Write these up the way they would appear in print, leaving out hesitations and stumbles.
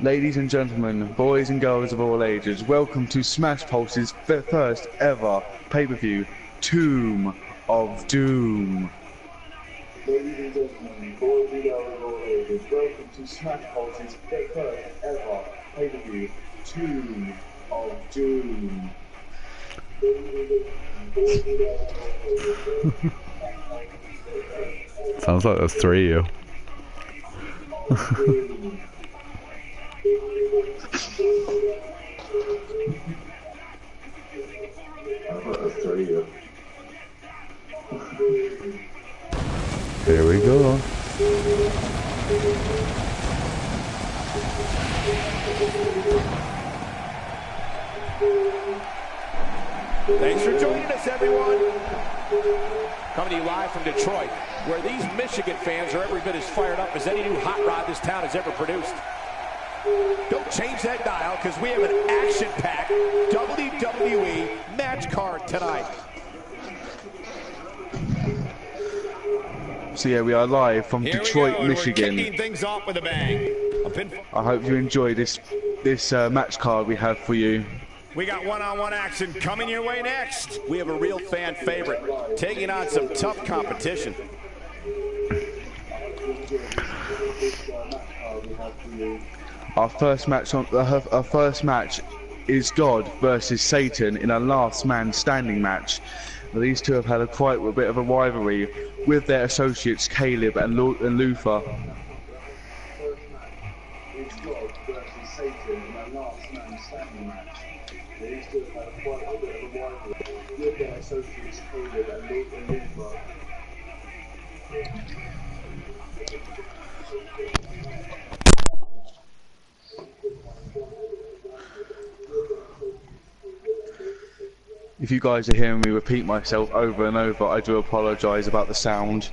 Ladies and gentlemen, boys and girls of all ages, welcome to Smash Pulse's first ever pay-per-view, Tomb of Doom. Ladies and gentlemen, boys and girls of all ages, welcome to Smash Pulse's first ever pay-per-view, Tomb of Doom. Sounds like there's three of you. Here we go. Thanks for joining us, everyone. Coming to you live from Detroit, where these Michigan fans are every bit as fired up as any new hot rod this town has ever produced. Don't change that dial, because we have an action-packed WWE match card tonight. So yeah, we are live from Detroit, Michigan. We're kicking things off with a bang. I hope you enjoy this match card we have for you. We got one-on-one action coming your way next. We have a real fan favorite taking on some tough competition. Our first match is God versus Satan in a last man standing match. These two have had quite a bit of a rivalry with their associates Caleb and Luther. If you guys are hearing me repeat myself over and over, I do apologise about the sound.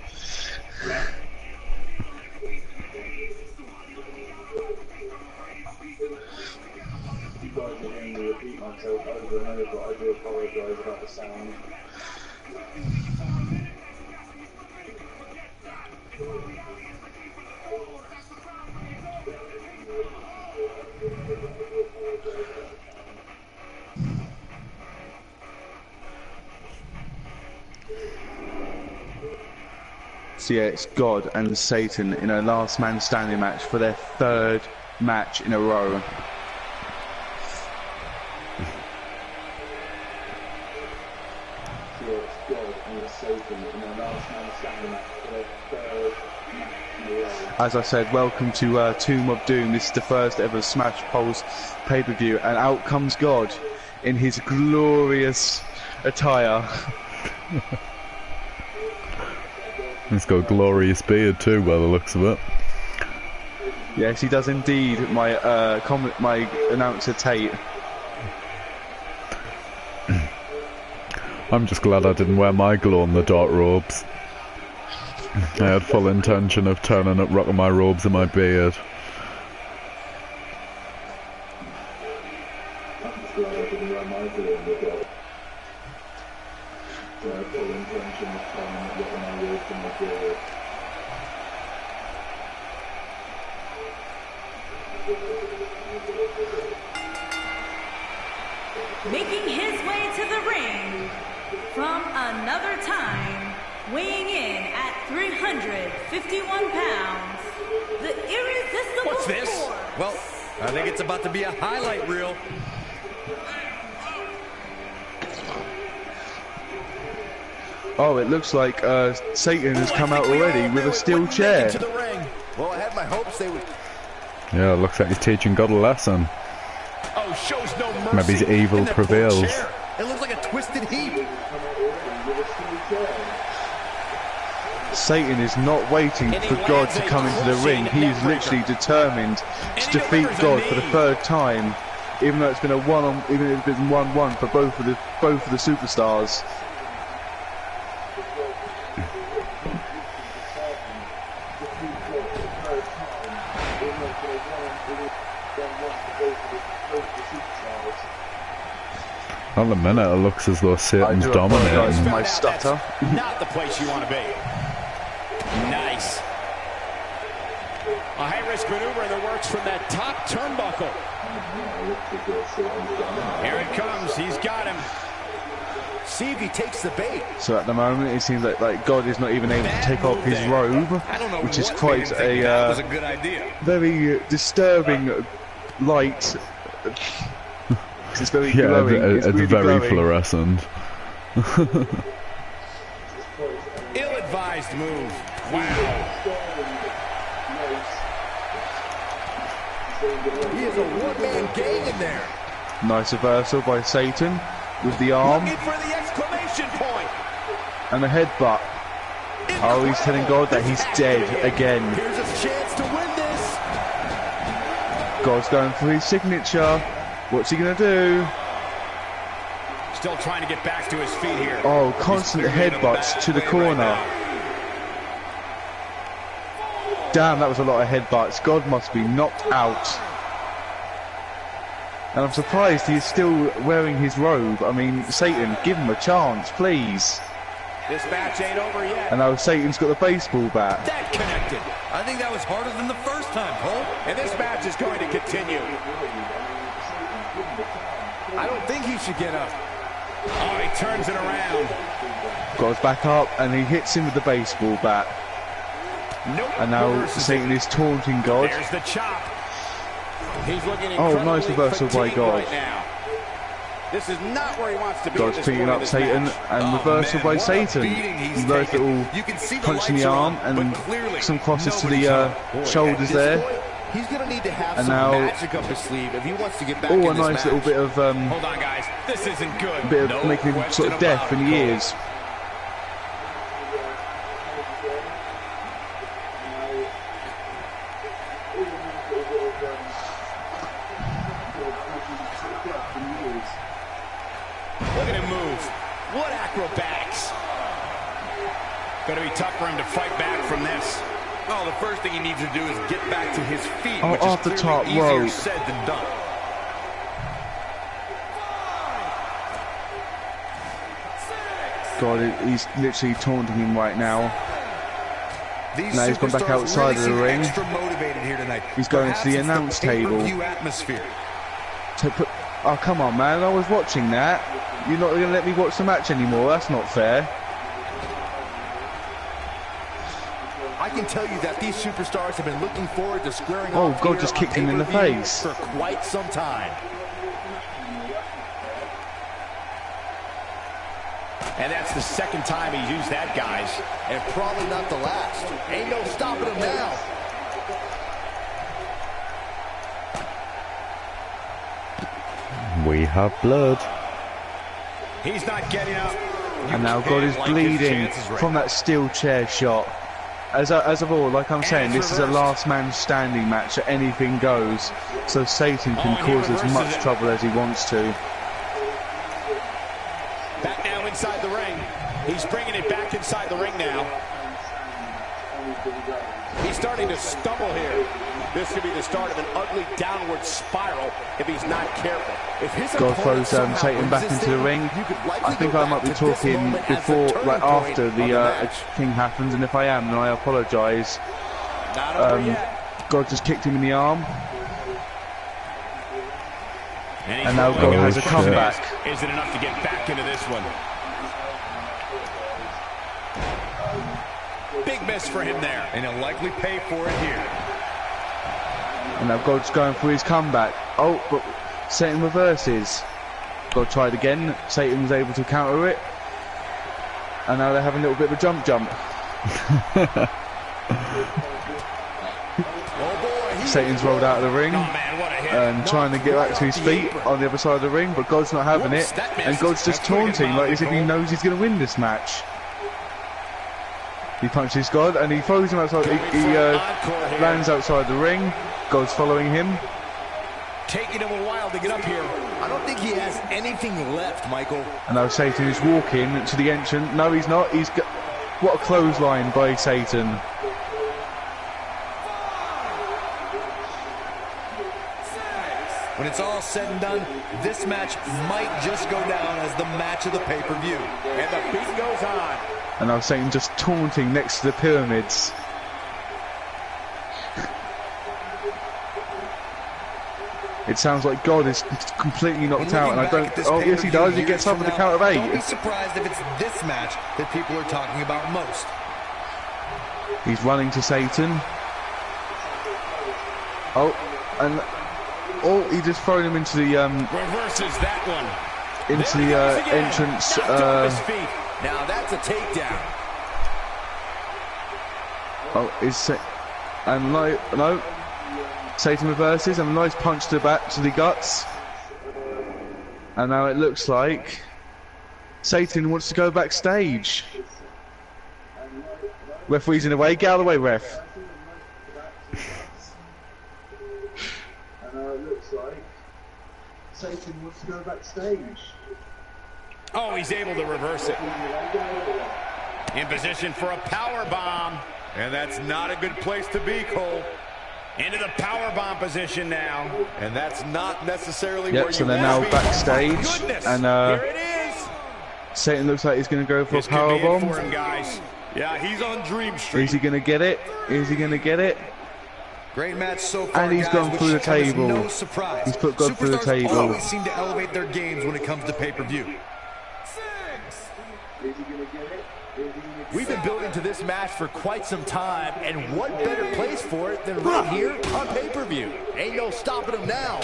So yeah, it's God and Satan in a last man standing match for their third match in a row. As I said, welcome to Tomb of Doom. This is the first ever Smash Pulse pay-per-view, and out comes God in his glorious attire. He's got a glorious beard too, by the looks of it. Yes, he does indeed, my announcer Tate. I'm just glad I didn't wear my glow-in-the-dark robes. I had full intention of turning up rocking my robes and my beard. Making his way to the ring from another time, weighing in at 351 pounds, the irresistible What's this? force. Well, I think it's about to be a highlight reel. Oh, it looks like Satan has come out already with a steel chair. Well, I had my hopes they would. Yeah, it looks like he's teaching God a lesson. Oh, shows no mercy. Maybe his evil prevails. It looks like a twisted heap. Satan is not waiting for God to come into the ring. He is literally determined to defeat God for the third time, even though it's been even though it's been 1-1 for both of the superstars. At the minute, it looks as though Satan's dominating. My stutter. Not the place you want to be. Nice. A high high-risk maneuver in the works from that top turnbuckle. Here it comes. He's got him. See if he takes the bait. So at the moment, it seems like God is not even able to take off his robe, which is quite that was a good idea. very disturbing light. It's very glowing. It's really very glowing. fluorescent. Ill-advised move. Wow. He is a one-man gang in there. Nice reversal by Satan with the arm Looking for the exclamation point. and a headbutt. Oh, he's telling God that he's dead again. Here's a chance to win this. God's going for his signature. What's he going to do? Still trying to get back to his feet here. Oh, constant headbutts to the corner. Damn, that was a lot of headbutts. God must be knocked out. And I'm surprised he's still wearing his robe. I mean, Satan, give him a chance, please. This match ain't over yet. And now Satan's got the baseball bat. That connected. I think that was harder than the first time, Cole. And this match is going to continue. I don't think he should get up. Oh, he turns it around. God's back up and he hits him with the baseball bat. Nope. And now Reverses Satan it. is taunting God. There's the chop. He's looking Nice incredibly reversal by fatigued God. right now. This is not where he wants to be. God's at this beating point in up this Satan match. and reversal by what a Satan. beating he's Reverse taken. little You can see the punch in the lights are arm on, and but clearly some crosses to nobody's the home. Boy, shoulders at this there. point, he's going to need to have And some now- magic up his sleeve if he wants to get back Oh, in a this nice match. little bit of Hold on, guys. This isn't good. making him question sort of deaf about in it, the Cole. ears. Look at him move. What acrobatics. Going to be tough for him to fight back from this. Well, the first thing he needs to do is get back to his feet, Oh, which off the is top clearly easier rope. said than done. God, he's literally taunting him right now. These Now he's gone back superstars outside really of the seem ring. Extra motivated here tonight. He's going to Perhaps the it's announce table. pay-per-view atmosphere. Oh, come on, man. I was watching that. You're not going to let me watch the match anymore. That's not fair. I can tell you that these superstars have been looking forward to squaring Oh, off God here just on kicked him in the pay-per-view face. for quite some time. And that's the second time he's used that, guys. And probably not the last. Ain't no stopping him now. We have blood. He's not getting up. And now God is bleeding from that steel chair shot. As of all, like I'm saying, this is a last man standing match. Anything goes. So Satan can cause as much trouble as he wants to. Back now inside the ring. He's bringing it back inside the ring now. He's starting to stumble here. This could be the start of an ugly downward spiral if he's not careful. If his God opponent throws somehow Satan back wins this into the thing, ring. you could likely I think go I might back be to this talking moment as the before, turning like point after of the match. thing happens, and if I am, then I apologise. Not over yet. God just kicked him in the arm, he's and now rolling God out. has a shit. comeback. Is it enough to get back into this one? Big miss for him there. And he'll likely pay for it here. And now God's going for his comeback. Oh, but Satan reverses. God tried again. Satan was able to counter it. And now they're having a little bit of a jump. Oh boy, Satan's rolled out of the ring Oh, man, what a hit. and trying to get back to his feet on the other side of the ring, but God's not having it. And God's just taunting like as if he knows he's going to win this match. He punches God and he throws him outside. He lands outside the ring. God's following him. Taking him a while to get up here. I don't think he has anything left, Michael. And now Satan is walking to the entrance. No, he's not. What a clothesline by Satan. When it's all said and done, this match might just go down as the match of the pay-per-view. And the beat goes on. And now Satan just taunting next to the pyramids. It sounds like God is completely knocked out, and I don't. Oh, yes, he does. He gets up with the count of 8. Don't be surprised if it's this match that people are talking about most. He's running to Satan. Oh, and he just thrown him into the reverses that one. Into the entrance. Now that's a takedown. Oh, and no. Satan reverses, and a nice punch to the back, to the guts. And now it looks like Satan wants to go backstage. Referee's in the way. Get out of the way, ref. And now it looks like Satan wants to go backstage. Oh, he's able to reverse it. In position for a power bomb. And that's not a good place to be, Cole. Into the powerbomb position now. And that's not necessarily where you so they're now backstage. And here it is. Satan looks like he's going to go for a powerbomb. For him, guys. Yeah, he's on Dream Street. Is he going to get it? Is he going to get it? Great match so far, and he's guys, gone through the table. No surprise. He's put God through the table. Always seem to elevate their games when it comes to pay-per-view. Is he going to get it? We've been building to this match for quite some time, and what better place for it than right here on pay-per-view? Ain't no stopping him now.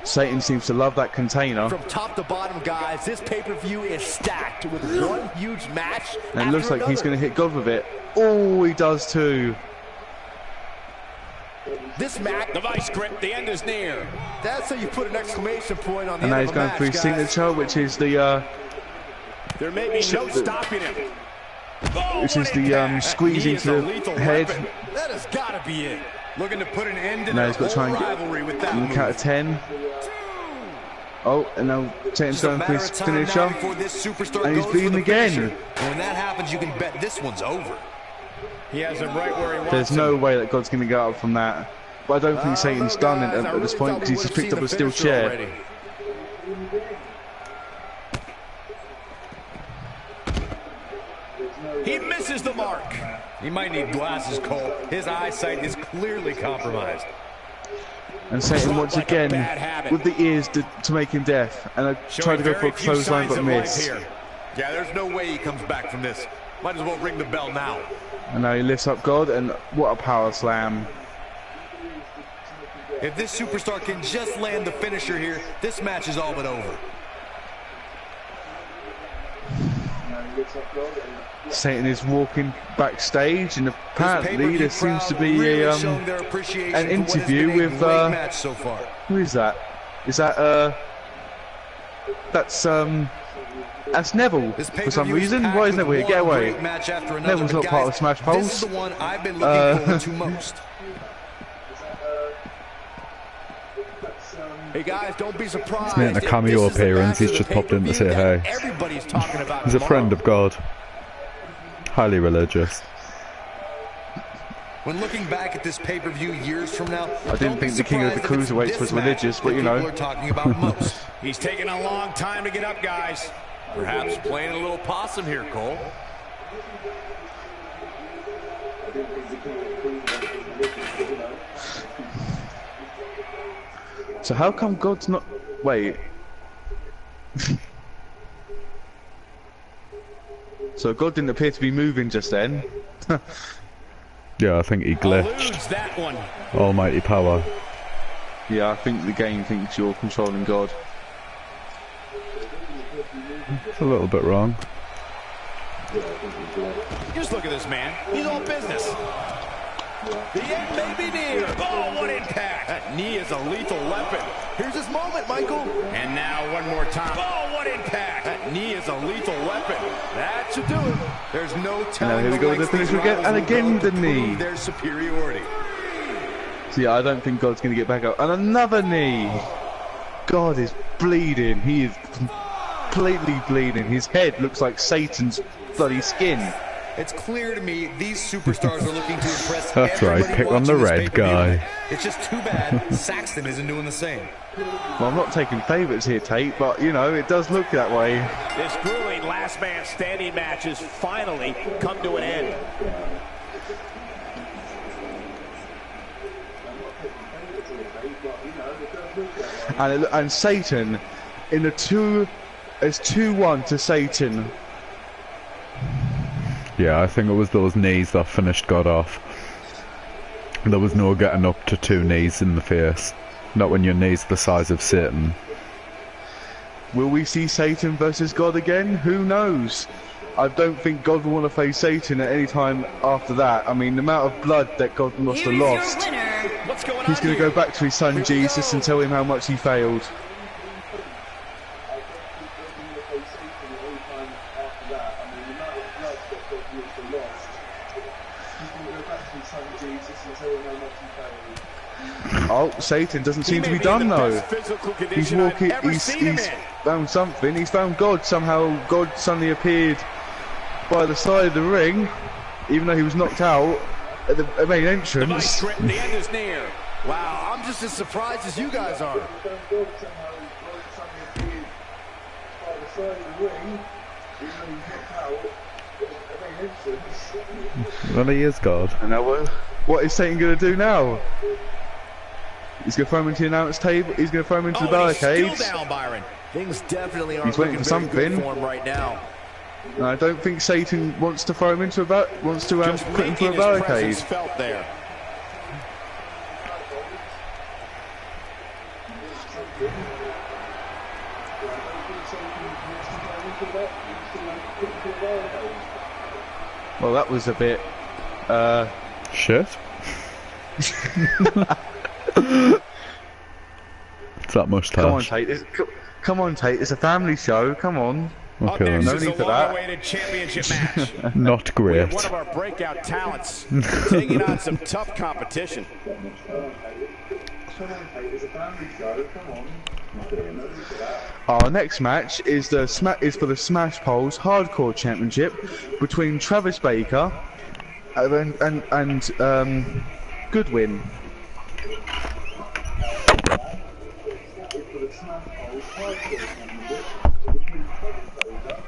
Satan seems to love that container. From top to bottom, guys, this pay-per-view is stacked with one huge match. And it looks like he's going to hit God with it. Oh, he does too. This match, the vice grip, the end is near. That's how you put an exclamation point on the and end now of a he's going match, through guys. signature, which is the there may be no stopping him. Which is the squeezing to the head. Weapon. That has got to be it. Looking to put an end to now he's got to try and rivalry with that count of 10. Oh, and now Satan's going for his finisher. And he's bleeding again. And when that happens, you can bet this one's over. He has him right where he wants There's no way that God's going to get up from that. But I don't think Satan's done it at this point because he's just picked up a steel chair. Already. He misses the mark. He might need glasses, Cole. His eyesight is clearly compromised. And Satan once again with the ears to make him deaf. And I tried to go for a clothesline but missed. Yeah, there's no way he comes back from this. Might as well ring the bell now. And now he lifts up God, and what a power slam. If this superstar can just land the finisher here, this match is all but over. Satan is walking backstage, and apparently there seems to be a an interview with so far. Who is that? Is that that's Neville for some reason. Why is Neville here? Get away. Neville's not part of Smash Pulse. This is the one I've been looking forward to most. Hey guys, don't be surprised. He's making a cameo appearance. He's just popped in to say hey. Everybody's talking about He's a friend of God. Highly religious. When looking back at this pay-per-view years from now, I didn't think the King of the Cruiserweights was religious, but you know. People are talking about most. He's taking a long time to get up, guys. Perhaps playing a little possum here, Cole. So how come God's not... Wait. So God didn't appear to be moving just then. Yeah, I think he glitched. That one. Almighty power. Yeah, I think the game thinks you're controlling God. It's a little bit wrong. Just look at this man. He's all business. The end may be near. Oh, what impact. That knee is a lethal weapon. Here's his moment, Michael. And now one more time. Oh, what impact. That knee is a lethal weapon. That should do it. There's no telling. Now here we go with the finisher again. And again the knee. Their superiority. So yeah, I don't think God's going to get back up. And another knee. God is bleeding. He is completely bleeding. His head looks like Satan's bloody skin. It's clear to me these superstars are looking to impress. That's right, pick on the red guy. It's just too bad Saxton isn't doing the same. Well, I'm not taking favourites here, Tate, but you know, it does look that way. This grueling last man standing match has finally come to an end. And Satan in the it's 2-1 to Satan. Yeah, I think it was those knees that finished God off. There was no getting up to 2 knees in the face. Not when your knees are the size of Satan. Will we see Satan versus God again? Who knows? I don't think God will want to face Satan at any time after that. I mean, the amount of blood that God must have lost. He's going to go back to his son Jesus and tell him how much he failed. Oh, Satan doesn't seem to be done though. He's walking, he's found something. He's found God somehow. God suddenly appeared by the side of the ring, even though he was knocked out at the main entrance. The end is near. Wow, I'm just as surprised as you guys are. Well, he is God. And now what is Satan going to do now? He's going to throw him into the announce table. He's going to throw him into the barricades. He's still down, Byron. Things definitely aren't he's waiting for something for him right now. And I don't think Satan wants to throw him into a put him through a barricade. Felt there. Well, that was a bit shit. It's that mustache. Come on, Tate. Come on, Tate. It's a family show. Come on. Okay, then. No need for that. Championship match. Not great. One of our breakout talents taking on some tough competition. Our next match is for the Smash Pulse Hardcore Championship between Travis Baker and Goodwin.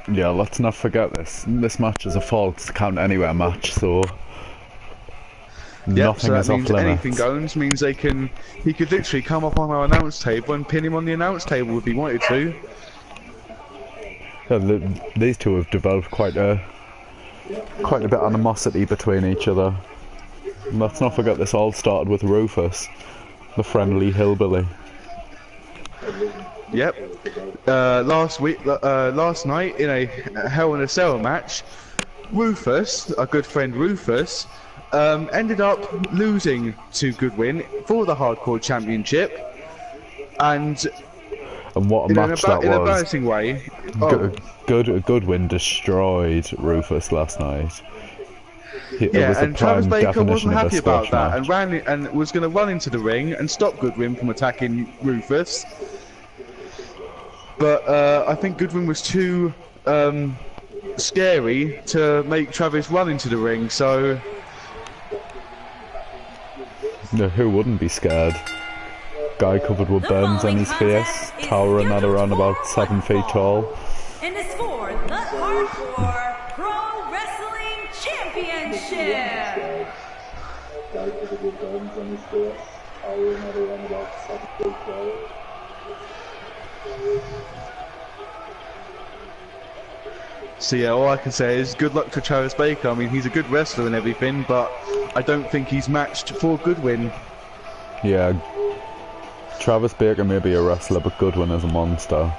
Yeah, let's not forget this. This match is a false count anywhere match, so nothing is off limits. Anything goes means he could literally come up on our announce table and pin him on the announce table if he wanted to. Yeah, these two have developed quite a bit of animosity between each other. And let's not forget this all started with Rufus, the friendly hillbilly. Yep. Last night in a Hell in a Cell match, Rufus, our good friend Rufus, ended up losing to Goodwin for the Hardcore Championship, and what a match that was! In an embarrassing way. Goodwin destroyed Rufus last night. And Travis Baker wasn't happy about that and was going to run into the ring and stop Goodwin from attacking Rufus. But I think Goodwin was too scary to make Travis run into the ring, so... No, who wouldn't be scared? Guy covered with burns on his face, towering at around about 7 feet tall. And it's for the Hardcore Pro Wrestling Championship! Guy covered with burns on his face, towering at around about 7 feet tall. So yeah, all I can say is good luck to Travis Baker. I mean, he's a good wrestler and everything, but I don't think he's matched for Goodwin. Yeah, Travis Baker may be a wrestler, but Goodwin is a monster.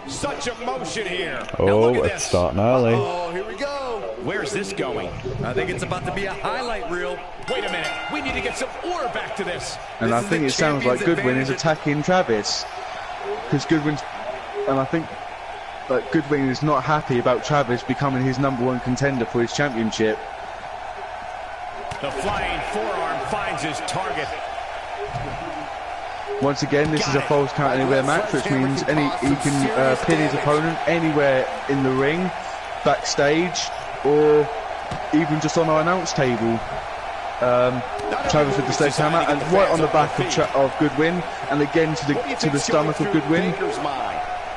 Such emotion here. Oh, it's starting early. Oh, here we go. Where's this going? I think it's about to be a highlight reel. Wait a minute. We need to get some order back to this. And I think it sounds like Goodwin is attacking Travis. Because Goodwin's... And I think that Goodwin is not happy about Travis becoming his #1 contender for his championship. The flying forearm finds his target. Once again, this is a false count anywhere match, which means he can pin his opponent anywhere in the ring, backstage, or even just on our announce table. Travis with the sledgehammer and right on the back of Goodwin, and again to the stomach of Goodwin.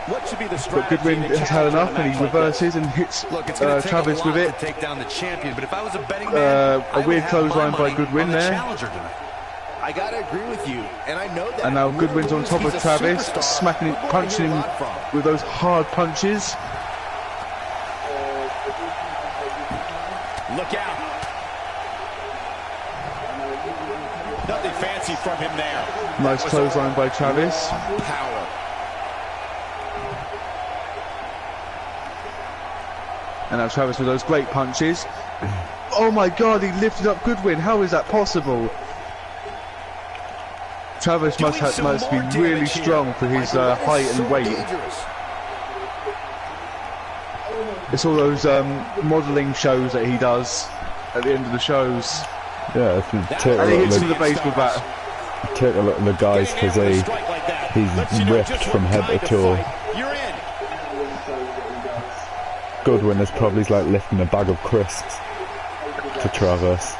What should be the But strategy Goodwin to has had challenge enough in a and match he like reverses and hits Look, it's going to take Travis a lot with it. to take down the champion, but if I was a betting man, A weird clothesline by Goodwin there. I gotta agree with you, and I know that. And now Goodwin's on top He's of a Travis, superstar. smacking, We're going to punching hear a him lot from. with those hard punches. Look out. Nothing fancy from him there. Nice clothesline by Travis. Power. And now Travis with those great punches. Oh my god, he lifted up Goodwin. How is that possible? Travis must be really strong for his height and weight. It's all those modelling shows that he does at the end of the shows. Yeah, if you take a And he look hits at to the base with that. the guy's physique, he's ripped from head to toe. You're in. Goodwin is probably like lifting a bag of crisps to Travis.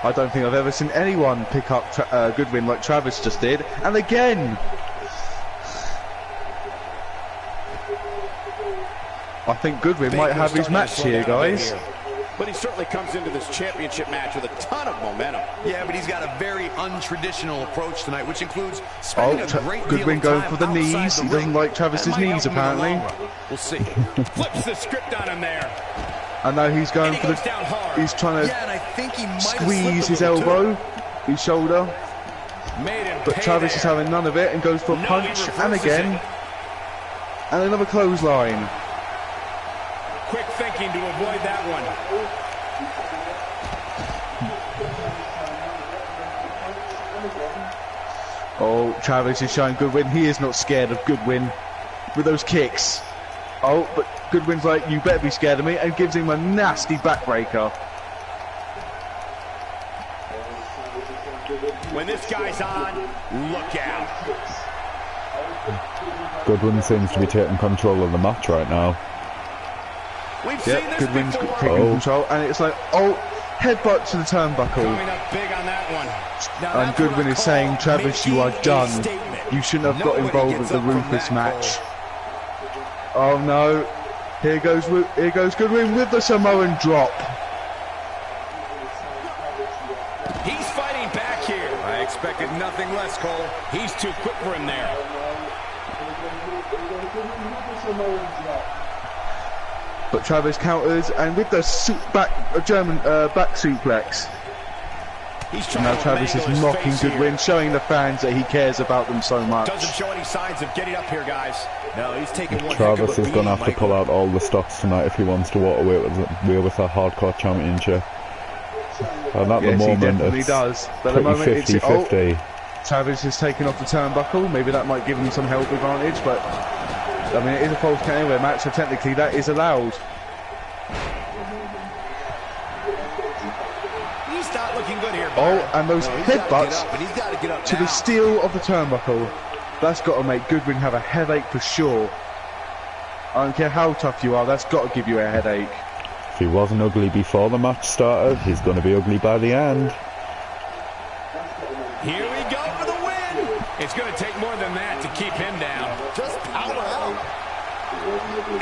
I don't think I've ever seen anyone pick up Goodwin like Travis just did. And again! I think Goodwin might have his match here, guys. But he certainly comes into this championship match with a ton of momentum. Yeah, but he's got a very untraditional approach tonight, which includes spending a great deal Goodwin of going time for the outside knees. the He doesn't ring. like Travis's That might knees, help him in the apparently. long run. We'll see. Flips the script on him there. And now he's going And he for goes down hard. He's trying Yeah, to and I think he might have squeeze slipped his a little, too. elbow, his shoulder. Made him But pay Travis there. is having none of it and goes for a No, he punch. And reverses again. it. And another clothesline. Quick thinking to avoid that one. Oh, Travis is showing Goodwin. He is not scared of Goodwin with those kicks. Oh, but Goodwin's like, you better be scared of me, and gives him a nasty backbreaker. When this guy's on, look out. Goodwin seems to be taking control of the match right now. We've seen Yep, this Goodwin's before. taking control, and it's like, oh, headbutt to the turnbuckle. Coming up big on that one. Now And that's what Goodwin I is call saying, Travis, you are making a done. statement. You shouldn't have got Nobody involved gets with the up from Rufus that, match. Oh no, here goes Goodwin with the Samoan drop. He's fighting back here. I expected nothing less, Cole. He's too quick for him there. But Travis counters, and with the German back suplex. He's And trying now to Travis is mangle his mocking face here. Goodwin, showing the fans that he cares about them so much. Doesn't show any signs of getting up here, guys. No, he's taking one Travis heck of is a going to beating, have to pull out all the stops tonight if he wants to walk away with a hardcore championship. And at the Yes, he moment, definitely it's does. But at pretty the moment, it's 50-50. Travis is taking off the turnbuckle. Maybe that might give him some health advantage, but I mean, it is a false count anywhere match, so technically that is allowed. He's not looking good here. Oh, and those No, he's gotta get headbutts up, and he's got to get up to now. the steel of the turnbuckle. That's got to make Goodwin have a headache for sure. I don't care how tough you are, that's got to give you a headache. If he wasn't ugly before the match started, he's going to be ugly by the end. Here we go for the win. It's going to take more than that to keep him down. Just power out.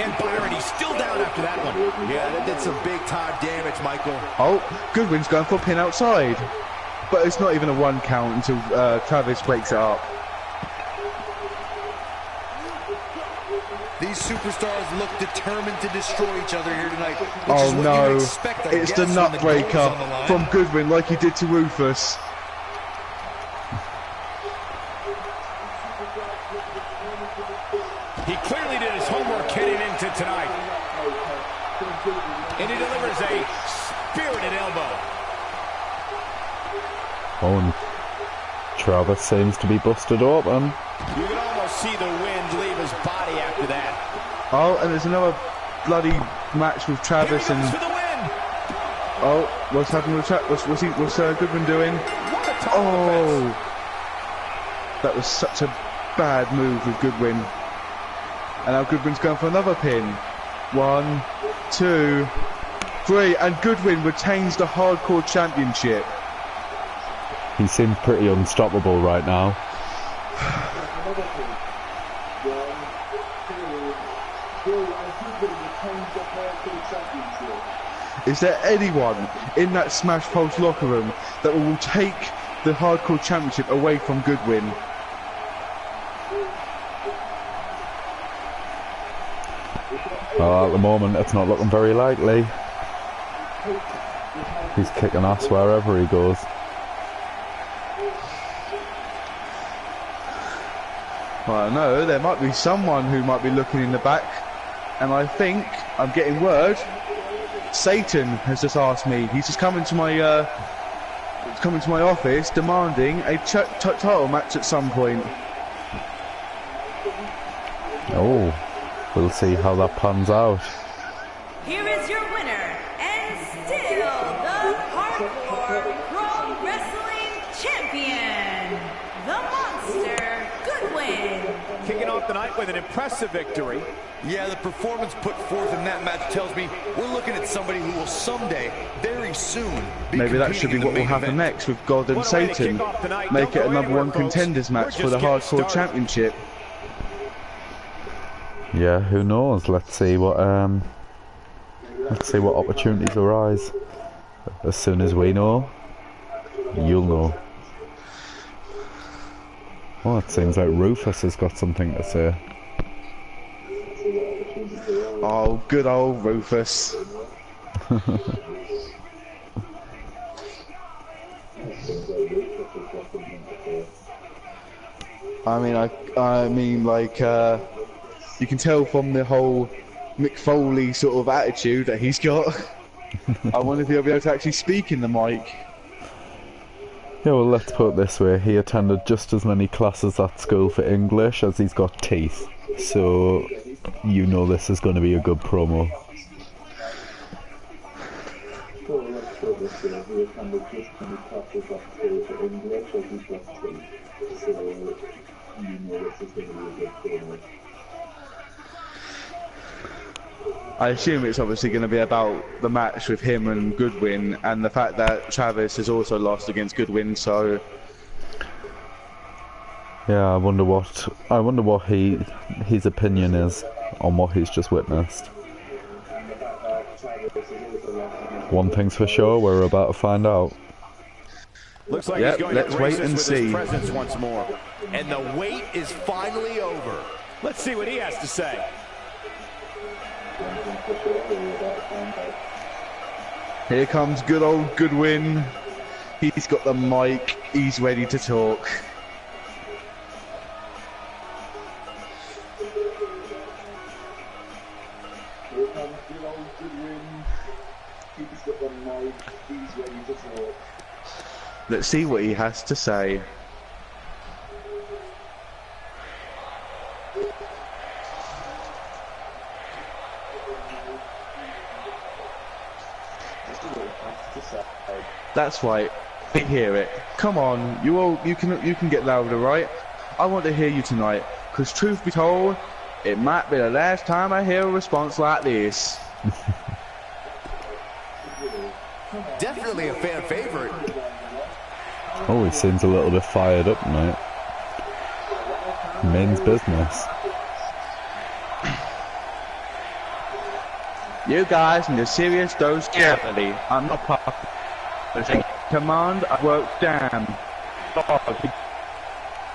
And Byron, he's still down after that one. Yeah, that did some big-time damage, Michael. Oh, Goodwin's going for a pin outside. But it's not even a 1 count until Travis breaks it up. These superstars look determined to destroy each other here tonight. Which Oh is what no, you expect, I it's the guess, when goal is nutbreaker on the line. from Goodwin like he did to Rufus. He clearly did his homework heading into tonight. And he delivers a spirited elbow. Oh, and Travis seems to be busted open. You can almost see the wind leave his body after that. Oh, and there's another bloody match with Here he Travis goes and... for the win. Oh, what's happening with Travis? What's Goodwin doing? What a total Oh, offense. that was such a bad move with Goodwin. And now Goodwin's going for another pin. 1, 2, 3, and Goodwin retains the Hardcore Championship. He seems pretty unstoppable right now. Is there anyone in that Smash Pulse locker room that will take the Hardcore Championship away from Goodwin? At the moment, it's not looking very likely. He's kicking ass wherever he goes. Well, I know there might be someone who might be looking in the back, and I think I'm getting word. Satan has just asked me. He's just coming to my office demanding a title match at some point. Oh, we'll see how that pans out. Here is your winner, and still the Hardcore Pro Wrestling Champion, the Monster, Goodwin. Kicking off the night with an impressive victory. Yeah, the performance put forth in that match tells me we're looking at somebody who will someday, very soon, be Maybe that should be what will happen next with God and Satan. Make it a #1 contenders match for the Hardcore Championship. Yeah, who knows? Let's see what opportunities arise. As soon as we know, you'll know. Well, it seems like Rufus has got something to say. Oh, good old Rufus. I mean, like, you can tell from the whole Mick Foley sort of attitude that he's got. I wonder if he'll be able to actually speak in the mic. Yeah, well, let's put it this way. He attended just as many classes at school for English as he's got teeth. So, you know this is going to be a good promo. I assume it's obviously going to be about the match with him and Goodwin, and the fact that Travis has also lost against Goodwin, so... Yeah, I wonder what his opinion is on what he's just witnessed. One thing's for sure, we're about to find out. Looks like he's going to grace us with his presence once more. And the wait is finally over. Let's see what he has to say. Here comes good old Goodwin. He's got the mic. He's ready to talk. Here comes good old Goodwin. He's got the mic. He's ready to talk. Let's see what he has to say. That's right. We hear it. Come on, you can get louder, right? I want to hear you tonight, because truth be told, it might be the last time I hear a response like this. Definitely a fan favorite. Oh, he seems a little bit fired up tonight. Men's business. You guys need a serious dose carefully. I'm not popular. Command, I work damn.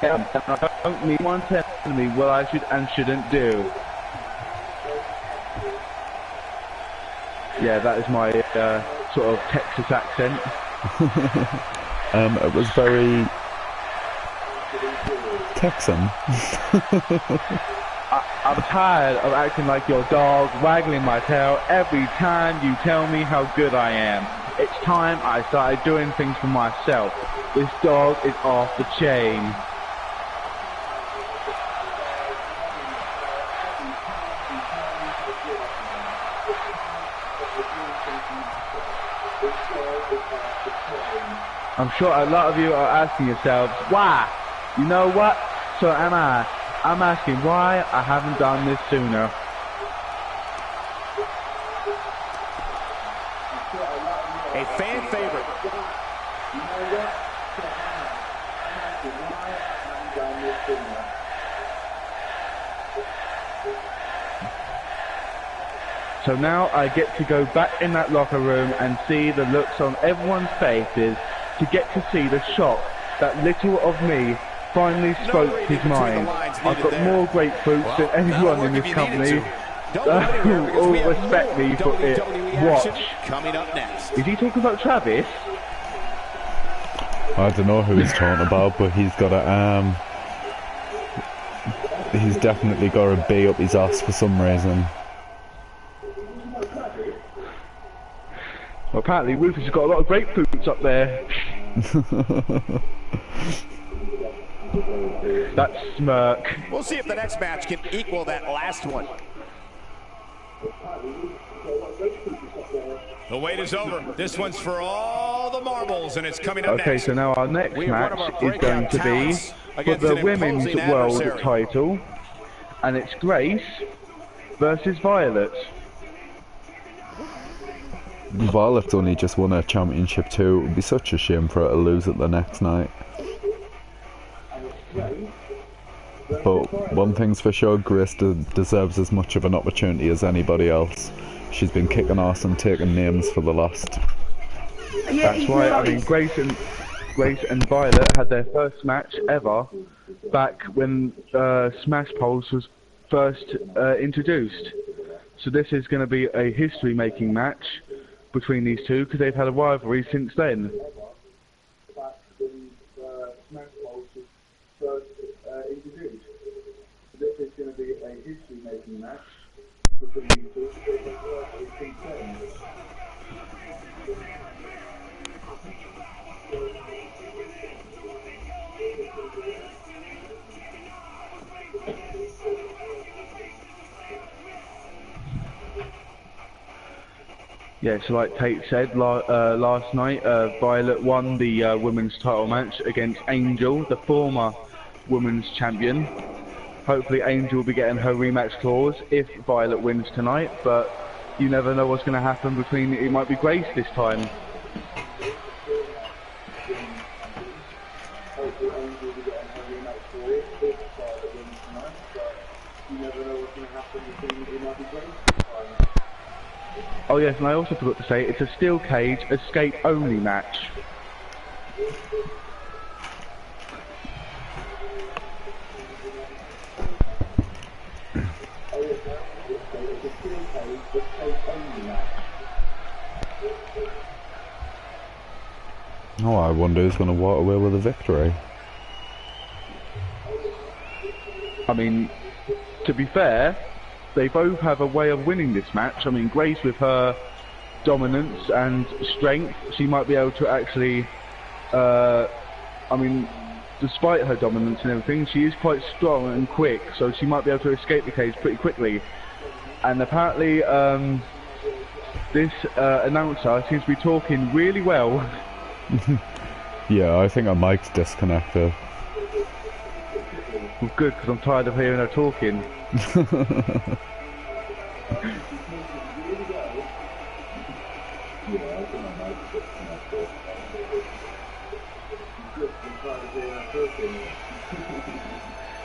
And I don't need one telling me what I should and shouldn't do. Yeah, that is my sort of Texas accent. It was very Texan. I'm tired of acting like your dog, waggling my tail every time you tell me how good I am. It's time I started doing things for myself. This dog is off the chain. I'm sure a lot of you are asking yourselves, why? You know what? So am I. I'm asking why I haven't done this sooner. A fan favorite. So now I get to go back in that locker room and see the looks on everyone's faces, to get to see the shock that little of me finally spoke his mind. I've got more grapefruits than anyone in this company. Who all respect me for it. Watch. Coming up next. Is he talking about Travis? I don't know who he's talking about, but he's got a he's definitely got a B up his ass for some reason. Well, apparently Rufus has got a lot of grapefruits up there. That smirk. We'll see if the next match can equal that last one. The wait is over. This one's for all the marbles, and it's coming up next. Okay, so now our next match is going to be for the women's world title, and it's Grace versus Violet. Violet's only just won her championship too. It would be such a shame for her to lose it the next night. But one thing's for sure, Grace deserves as much of an opportunity as anybody else. She's been kicking ass and taking names for the last. That's right. I mean, Grace and Violet had their first match ever back when Smash Pulse was first introduced. So this is going to be a history-making match between these two, because they've had a rivalry since then. This is going to be a history-making match between these two, because they've had a rivalry since then. Yeah, so like Tate said, last night, Violet won the women's title match against Angel, the former women's champion. Hopefully Angel will be getting her rematch clause if Violet wins tonight, but you never know what's going to happen between, it might be Grace this time. Hopefully Angel will be getting her rematch clause if Violet wins tonight, but you never know what's going to happen between, it might be Grace this time. Oh yes, and I also forgot to say, it's a steel cage, escape only match. Oh, I wonder who's going to walk away with a victory. I mean, to be fair, they both have a way of winning this match. I mean, Grace with her dominance and strength, she might be able to actually, I mean, despite her dominance and everything, she is quite strong and quick, so she might be able to escape the cage pretty quickly. And apparently, this announcer seems to be talking really well. Yeah, I think her mic's disconnected. Well, good, because I'm tired of hearing her talking.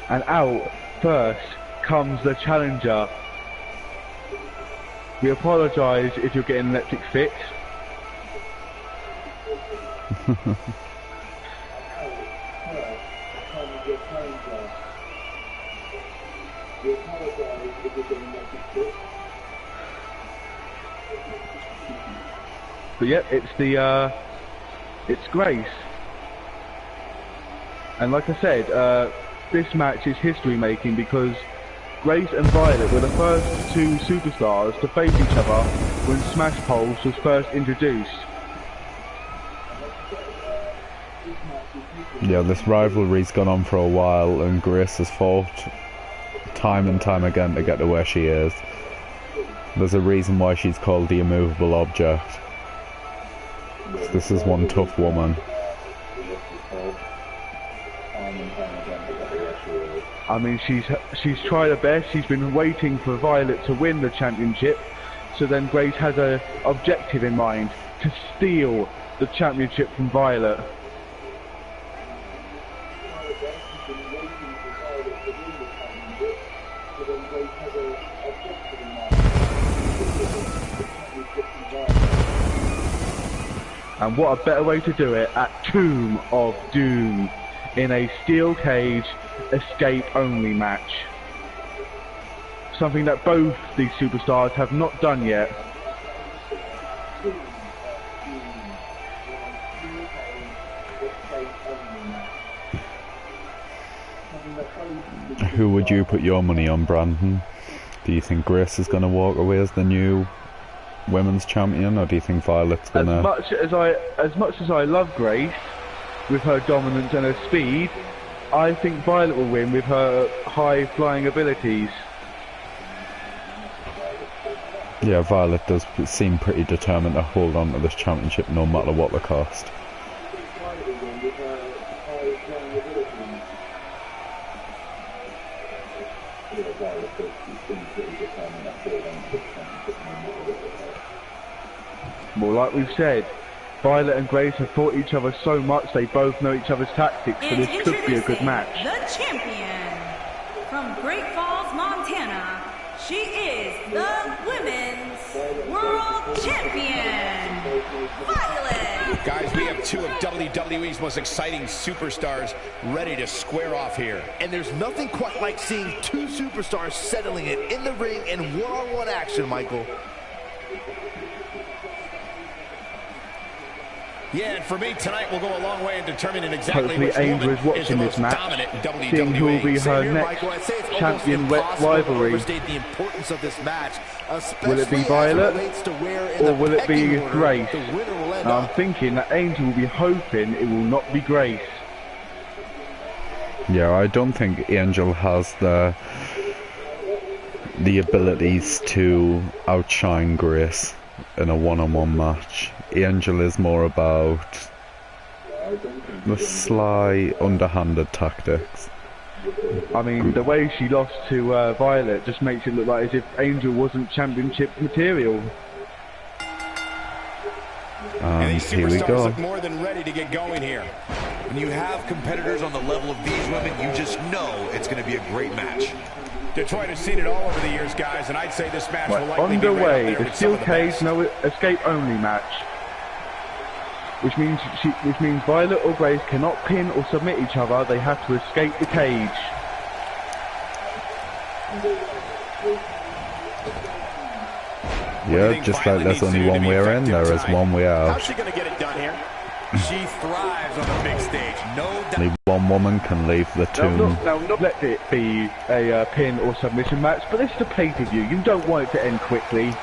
And out first comes the challenger. We apologise if you're getting an electric fit. But yep, it's Grace. And like I said, this match is history making because Grace and Violet were the first two superstars to face each other when Smash Pulse was first introduced. Yeah, this rivalry's gone on for a while, and Grace has fought time and time again to get to where she is. There's a reason why she's called the immovable object. This is one tough woman. I mean, she's tried her best. She's been waiting for Violet to win the championship, so then Grace has an objective in mind to steal the championship from Violet. And what a better way to do it at Tomb of Doom in a steel cage escape-only match. Something that both these superstars have not done yet. Who would you put your money on, Brandon? Do you think Grace is going to walk away as the new women's champion, or do you think Violet's going to... As much as I love Grace, with her dominance and her speed, I think Violet will win with her high-flying abilities. Yeah, Violet does seem pretty determined to hold on to this championship no matter what the cost. Well, like we've said, Violet and Grace have fought each other so much they both know each other's tactics, so this could be a good match. The champion from Great Falls, Montana, she is the Women's World Champion, Violet. Guys, we have two of WWE's most exciting superstars ready to square off here. And there's nothing quite like seeing two superstars settling it in the ring in one-on-one action, Michael. Yeah, and for me, tonight will go a long way in determining exactly Hopefully which Angel woman is watching is the this most match, dominant in WWE. seeing who will be her Here, next Michael, I'd say it's almost champion impossible to rivalry. overstate the importance of this match, Will it be especially as Violet, relates to where in or the will it be pecking order Grace? the winner will end Now, I'm up. thinking that Angel will be hoping it will not be Grace. Yeah, I don't think Angel has the abilities to outshine Grace in a one-on-one match. Angel is more about the sly, underhanded tactics. I mean, the way she lost to Violet just makes it look like as if Angel wasn't championship material. And these here we superstars go. look more than ready to get going here. When you have competitors on the level of these women, you just know it's going to be a great match. Detroit has seen it all over the years, guys, and I'd say this match will likely be right Underway, up there the with some steel of the cage, best. no escape only match. Which means Violet or Grace cannot pin or submit each other, they have to escape the cage. Yeah, just like there's only one way in, there is one way How's out. she going to get it done here? She thrives on the big stage, no doubt. Only one woman can leave the tomb. Now, not let it be a pin or submission match, but this is a pay-per-view. You don't want it to end quickly.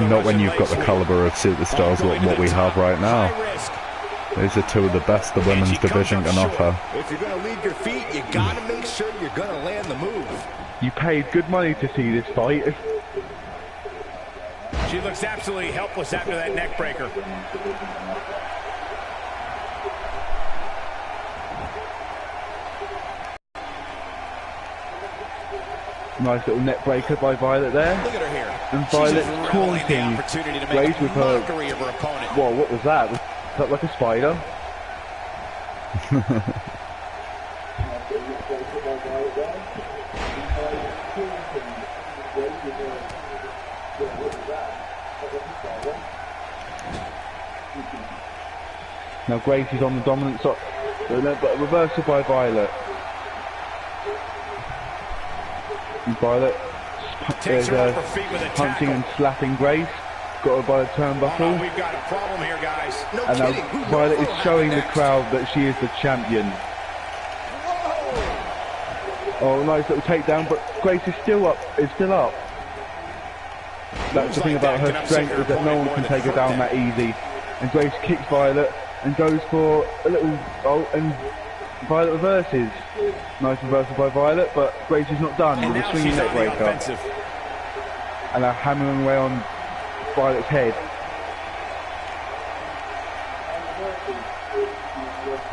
Not when you've got the caliber of superstars what we have right now. These are two of the best the women's division can offer. If you're going to leave your feet, you got to make sure you're going to land the move. You paid good money to see this fight. She looks absolutely helpless after that neck breaker. Nice little neck breaker by Violet there. Look at her here. And She's Violet just reveling the taunting opportunity to Grace make a with her... mockery of her opponent. Whoa, what was that? Was that like a spider? Now Grace is on the dominant side, but reversal by Violet. And Violet Takes is her off her feet with a punching tackle. and slapping Grace. Got her by the Oh, no, turnbuckle. we've got a problem here, guys. No And kidding. now Who knows Violet is what'll showing the happen next? crowd that she is the champion. Oh, nice little takedown, but Grace is still up. That's the thing about her strength, is that no one can take her down that easy. And Grace kicks Violet and goes for a little... Oh, and Violet reverses. Nice reversal by Violet, but Grace is not done And with a now swinging she's neck on the breaker. offensive. And now hammering away on Violet's head.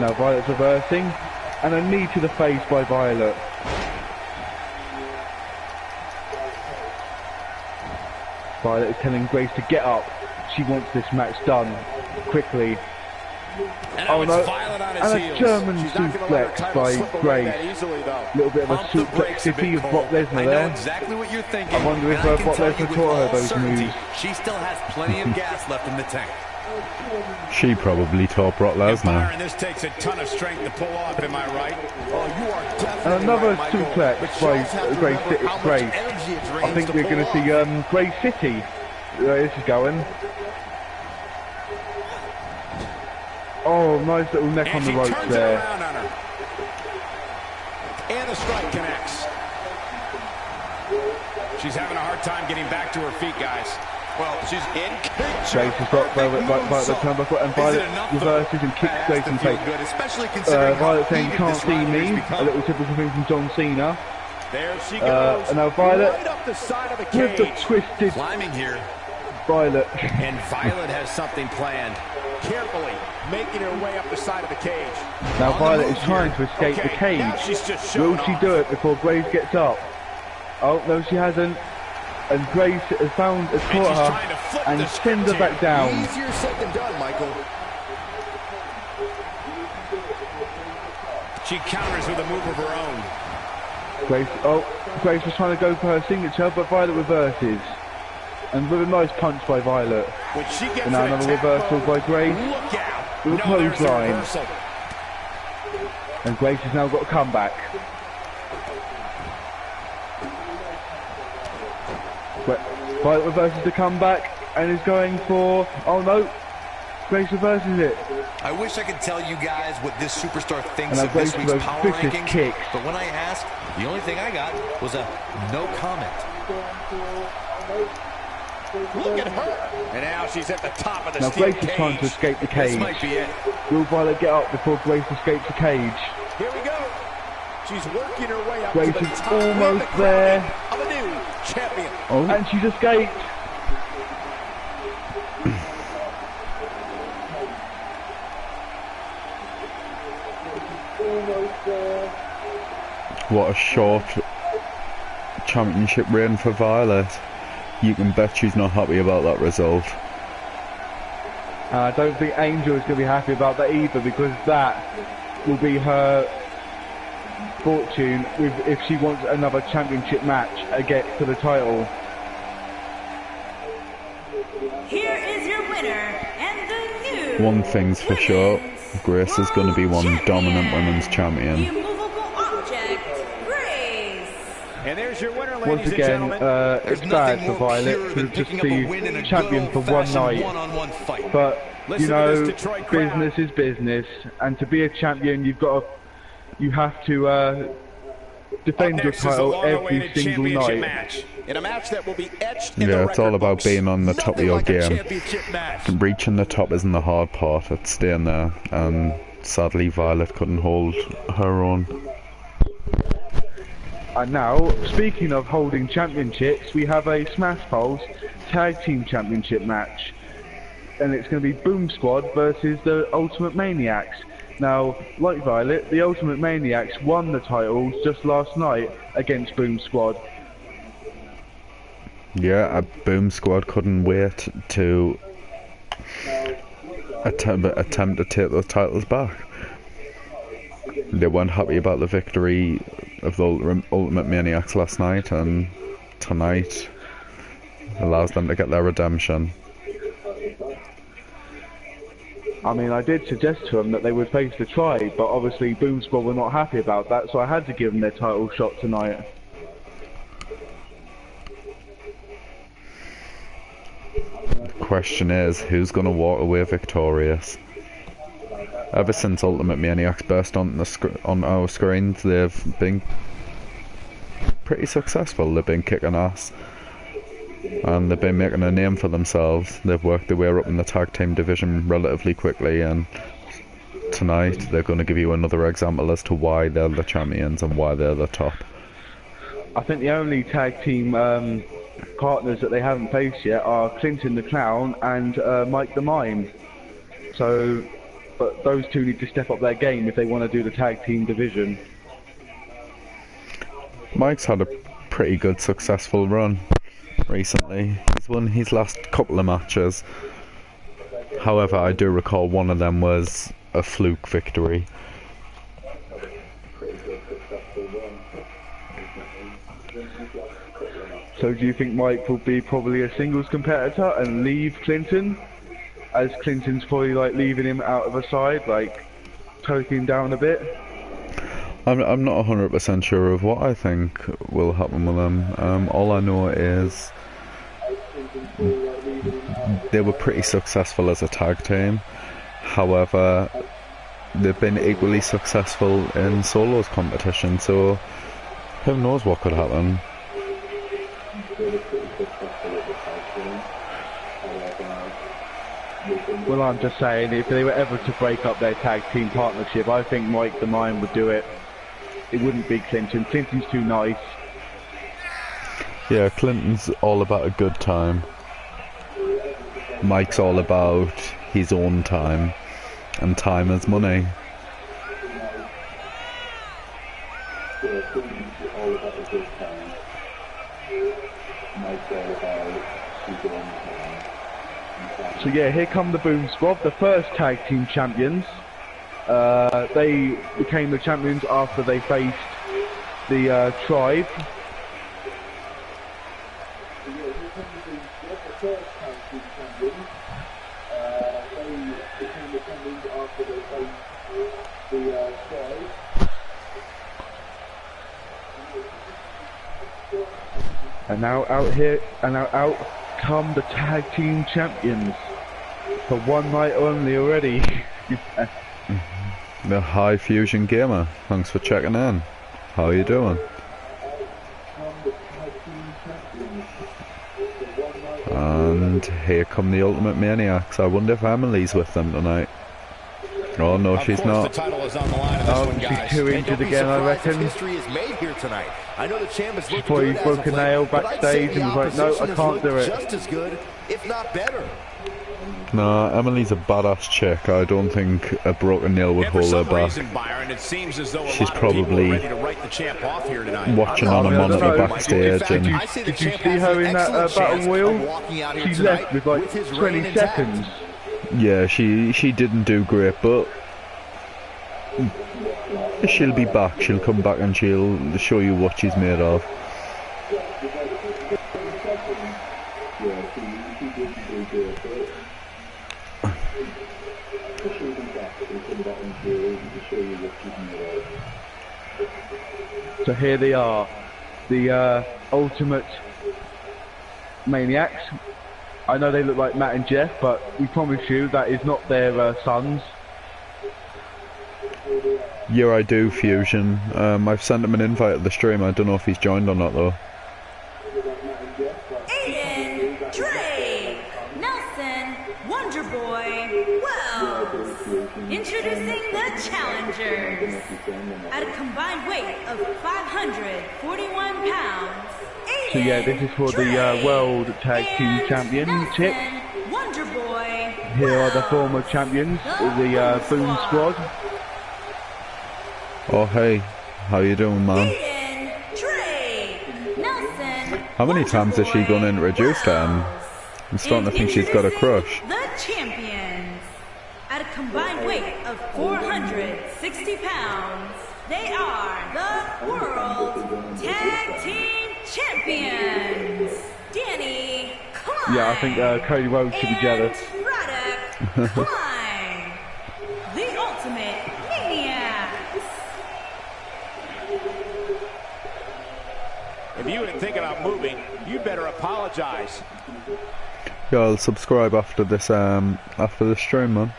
Now Violet's reversing, and a knee to the face by Violet. Violet is telling Grace to get up. She wants this match done quickly. And Oh no, Violet on his and a heels. German She's not gonna let her suplex title by slip away Grace. that easily, though. Little bit of a Pump the suplex brakes a city bit, of Brock Cole. Lesnar I know there. exactly what you're thinking. I wonder if and I can Brock tell Lesnar you with taught her all those certainty, moves. she still has plenty of gas left in the tank. She probably taught Brock Lesnar. Byron, this takes a ton of strength to pull off, am I right? Oh, you are definitely And another right, Michael. suplex But by you also have to Grace. remember how much Grace. energy it I drains think to we're pull going to see off. Grace City. This is going. Oh, nice little neck And on the she ropes turns it there. around on her. And the strike connects. She's having a hard time getting back to her feet, guys. Well, she's in picture. Grace has got Violet turnbuckle, and Violet reverses and kicks Grace in the face. Good, especially considering Violet how saying, heated can't this see rivalry's me. become. A little typical thing from John Cena. There she goes. And now Violet right up the side of the with the cage. twisted Climbing here. Violet. And Violet has something planned. Carefully making her way up the side of the cage. Now On the Violet move is trying to escape the Okay, now cage. she's just Will showing she off. do it before Grace gets up? Oh, no, she hasn't. And Grace has caught she's trying to her flip and the sends her script back down. Easier said than done, Michael. She counters with a move of her own. Grace was trying to go for her signature, but Violet reverses. And with a nice punch by Violet. When she gets And now in another attack reversal mode, by Grace. Look out. With a No, there's the clothesline. reversal. And Grace has now got a comeback. Violet reverses the comeback and is going for... Oh no! Grace reverses it. I wish I could tell you guys what this superstar thinks And of now this Grace week's with power those vicious rankings, kicks. but when I asked, the only thing I got was a no comment. Look at her. And now she's at the top of the Now steel Grace is trying to cage. escape the This cage. might be it. Will Violet get up before Grace escapes the cage? Here we go. She's working her way up Grace to the is top almost of the there. crowning of a new champion. Oh, And she's escaped. what a short championship reign for Violet. You can bet she's not happy about that result. I don't think Angel is going to be happy about that either, because that will be her fortune if she wants another championship match again for the title. Here is your winner and the new One thing's for sure, Grace is going to be one Champion. dominant women's champion. The immovable object, Grace. And there's your winner, ladies Once and again, gentlemen. it's bad for Violet to just be champion for one night. One-on-one fight. But, Listen you to know, this Detroit crowd. business is business, and to be a champion, you have to defend your Next is a title every long-awaited single championship night. match. In a match that will be etched in Yeah, the it's all record about books. being on the top of Nothing your like a game. championship match. Reaching the top isn't the hard part, it's staying there, and sadly Violet couldn't hold her own. And now, speaking of holding championships, we have a Smash Pulse Tag Team Championship match. And it's going to be Boom Squad versus the Ultimate Maniacs. Now, like Violet, the Ultimate Maniacs won the titles just last night against Boom Squad. Yeah, a Boom Squad couldn't wait to attempt to take those titles back. They weren't happy about the victory of the Ultimate Maniacs last night, and tonight allows them to get their redemption. I mean, I did suggest to them that they would face the Tribe, but obviously Boom Squad were not happy about that, so I had to give them their title shot tonight. The question is, who's going to walk away victorious? Ever since Ultimate Maniacs burst on our screens, they've been pretty successful. They've been kicking ass, and they've been making a name for themselves. They've worked their way up in the tag team division relatively quickly, and tonight they're going to give you another example as to why they're the champions and why they're the top. I think the only tag team partners that they haven't faced yet are Clinton the Clown and Mike the Mime. So, but those two need to step up their game if they want to do the tag team division. Mike's had a pretty good successful run recently. He's won his last couple of matches. However, I do recall one of them was a fluke victory. So do you think Mike will be probably a singles competitor and leave Clinton, as Clinton's probably like leaving him out of a side, like toking him down a bit? I'm not 100% sure of what I think will happen with them. All I know is they were pretty successful as a tag team. However, they've been equally successful in solos competition, so who knows what could happen. Well, I'm just saying, if they were ever to break up their tag team partnership, I think Mike the Mime would do it. It wouldn't be Clinton. Clinton's too nice. Yeah, Clinton's all about a good time. Mike's all about his own time, and time is money. So yeah, here come the Boom Squad, the first tag team champions. They became the champions after they faced the Tribe. And now out come the tag team champions for one night only already. The High Fusion Gamer, thanks for checking in. How are you doing? And here come the Ultimate Maniacs. I wonder if Emily's with them tonight. Oh no, she's not. The title is on the line of this one, guys. She's too injured again, I reckon. History is made here tonight. I know the champ is looking Probably good broke a nail backstage and was like, no, I can't do it. Just as good, if not better. No, Emily's a badass chick. I don't think a broken nail would hold her back. She's probably watching on a monitor backstage. And did you see her in that battle wheel? She left with like 20 seconds. yeah, she didn't do great, but she'll be back. She'll come back and she'll show you what she's made of. So here they are, the Ultimate Maniacs. I know they look like Matt and Jeff, but we promise you that is not their sons. Yeah, I do, Fusion. I've sent him an invite at the stream. I don't know if he's joined or not, though. Aiden, Drake, Nelson, Wonderboy, Wells. Introducing the challengers. At a combined weight of 541 pounds. So yeah, this is for the World Tag Team Championship. Wonderboy. Here are the former champions, the Boom Squad. Oh, hey. How you doing, man? Aiden, Drake, Nelson, How many times has she gone introduced him? I'm starting to think she's got a crush. The champions. At a combined weight of 460 pounds, they are the World Tag Team Champions. Danny Klein. Yeah, I think Cody Rhodes should be jealous. Braddock Klein. The Ultimate Maniacs. If you didn't think about moving, you better apologize. Yeah, I'll subscribe after this stream, man.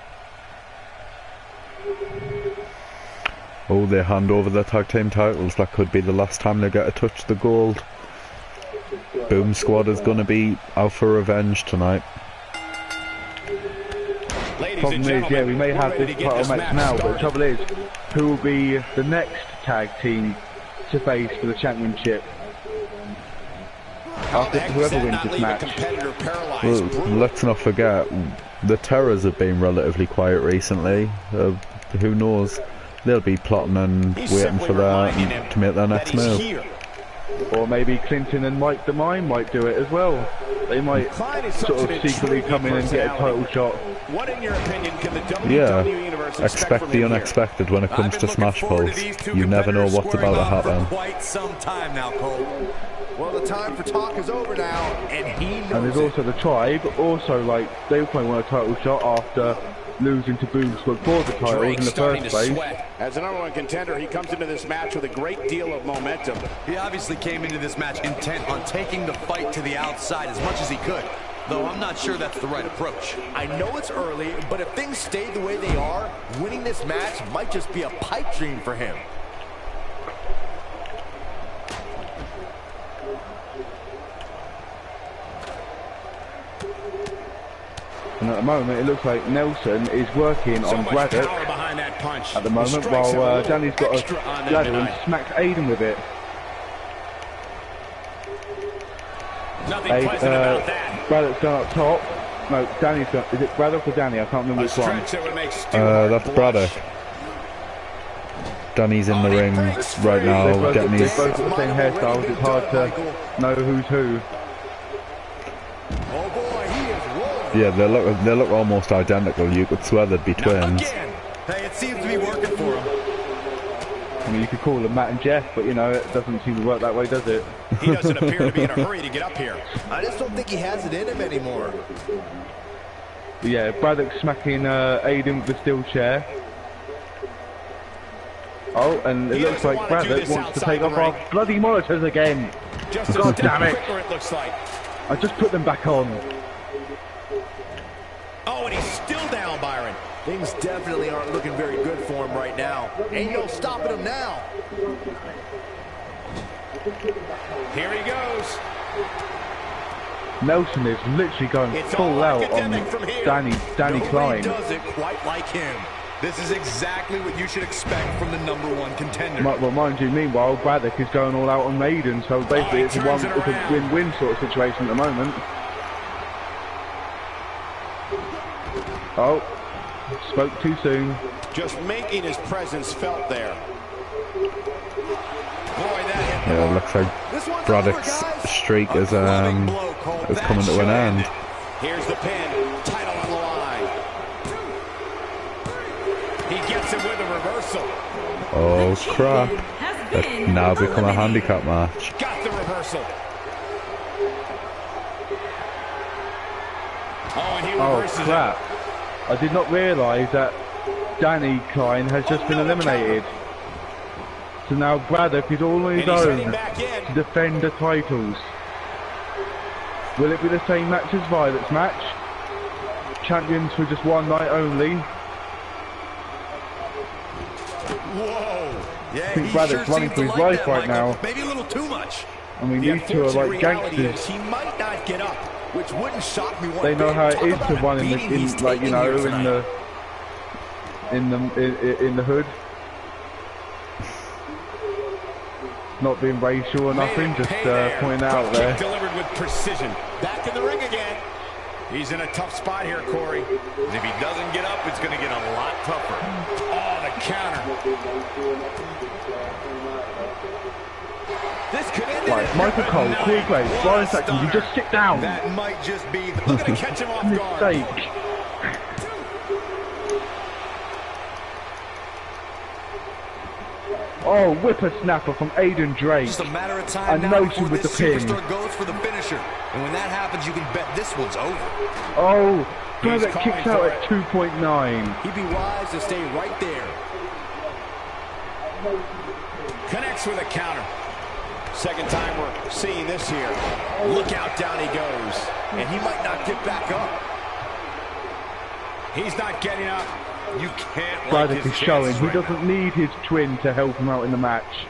Oh, they hand over the tag team titles. That could be the last time they get to touch the gold. Boom Squad is going to be out for revenge tonight. Problem is, yeah, we may have this title match now, but the trouble is, who will be the next tag team to face for the championship? After whoever wins this match. Well, let's not forget, the Terrors have been relatively quiet recently. Who knows? They'll be plotting and waiting for to make their next move. Or maybe Clinton and Mike the Mime might do it as well. They might Klein is sort such of an secretly intriguing come in and get a title personality. shot. What, in your opinion, can the Yeah, WWE Universe expect the unexpected when it comes to Smash Pulse. You never know what's about to happen. Quite some time now, Cole. Well, the time for talk is over now, and he knows And there's also the Tribe, also like they probably want a title shot after losing to Boom Squad for the title in the starting first to place. sweat. As the #1 contender, he comes into this match with a great deal of momentum. He obviously came into this match intent on taking the fight to the outside as much as he could, though I'm not sure that's the right approach. I know it's early, but if things stay the way they are, winning this match might just be a pipe dream for him. And at the moment, it looks like Nelson is working So on much Braddock power behind that punch. at the The moment, strikes have a while little Danny's got extra a on them ladder and tonight. smacks Aiden with it. Nothing pleasant about that. Braddock's gone up top. No, Danny's gone. Is it Braddock or Danny? I can't remember A which one. stretch that would make Stu That's blush. Braddock. Danny's in the ring right now, getting They've his... both got the same hairstyles. It's hard to know who's who. Oh boy, he is rolling. Yeah, they look almost identical. You could swear they'd be twins. Again. Hey, it seems to be working for him. I mean, you could call them Matt and Jeff, but you know, it doesn't seem to work that way, does it? He doesn't appear to be in a hurry to get up here. I just don't think he has it in him anymore. But yeah, Braddock smacking Aiden with the steel chair. Oh, and it He looks doesn't like wanna do Braddock this wants to outside take the off ring. our bloody monitors again. Just a God step damn it. quicker, it looks like. I just put them back on. Oh, and he's still down, Byron. Things definitely aren't looking very good for him right now. Ain't no stopping him now. Here he goes. Nelson is literally going It's full all out on academic from here. Danny Nobody Klein. does it quite like him. This is exactly what you should expect from the #1 contender. Well, mind you, meanwhile, Braddock is going all out on Maiden, so basically he it's a turns it around. win-win sort of situation at the moment. Oh, spoke too soon. Just making his presence felt there. Boy, that hit. Yeah, it looks like This one's Braddock's over, guys. streak is Clubbing blow, Cole. is That coming to should an end end. it. Here's the pin. Title on the line. He gets him with a reversal. Oh crap! Has It's been now become a eliminated. handicap match. Got the reversal. Oh, and he Oh reverses crap! I did not realise that Danny Klein has just been eliminated. So now Braddock is all on it. his And he's heading own back to in. defend the titles. Will it be the same match as Violet's match? Champions for just one night only. Whoa. Yeah, I think he Braddock's sure running seems for to his like life that, right Michael. now. Maybe a little too much. I mean, The these two are unfortunate like reality gangsters. is he might not get up. Which wouldn't shock me one They know bit. how it Talk is about to a run in beating he's the, like, you taking know, here in tonight. the hood. Not being racial or nothing, Made him just pay there. pointing out Drop there. kick delivered with precision. Back in the ring again. He's in a tough spot here, Corey. If he doesn't get up, it's going to get a lot tougher. Oh, the counter. This could end Right, it. Michael Cole, Nice. Corey Graves, What Brian a Saxon, you stunner. just sit down. That might just be the... Looking to catch him off For guard. God's sake. Oh, whippersnapper from Aiden Drake. Just a matter of time And now Nelson before with this the pin. superstar goes for the finisher. And when that happens, you can bet this one's over. Oh, Braddock calling kicks out for at it. 2.9. He'd be wise to stay right there. Connects with a counter. Second time we're seeing this here. Look out, down he goes. And he might not get back up. He's not getting up. You can't like Braddock his is showing chances he right doesn't need his twin to help him out in the match.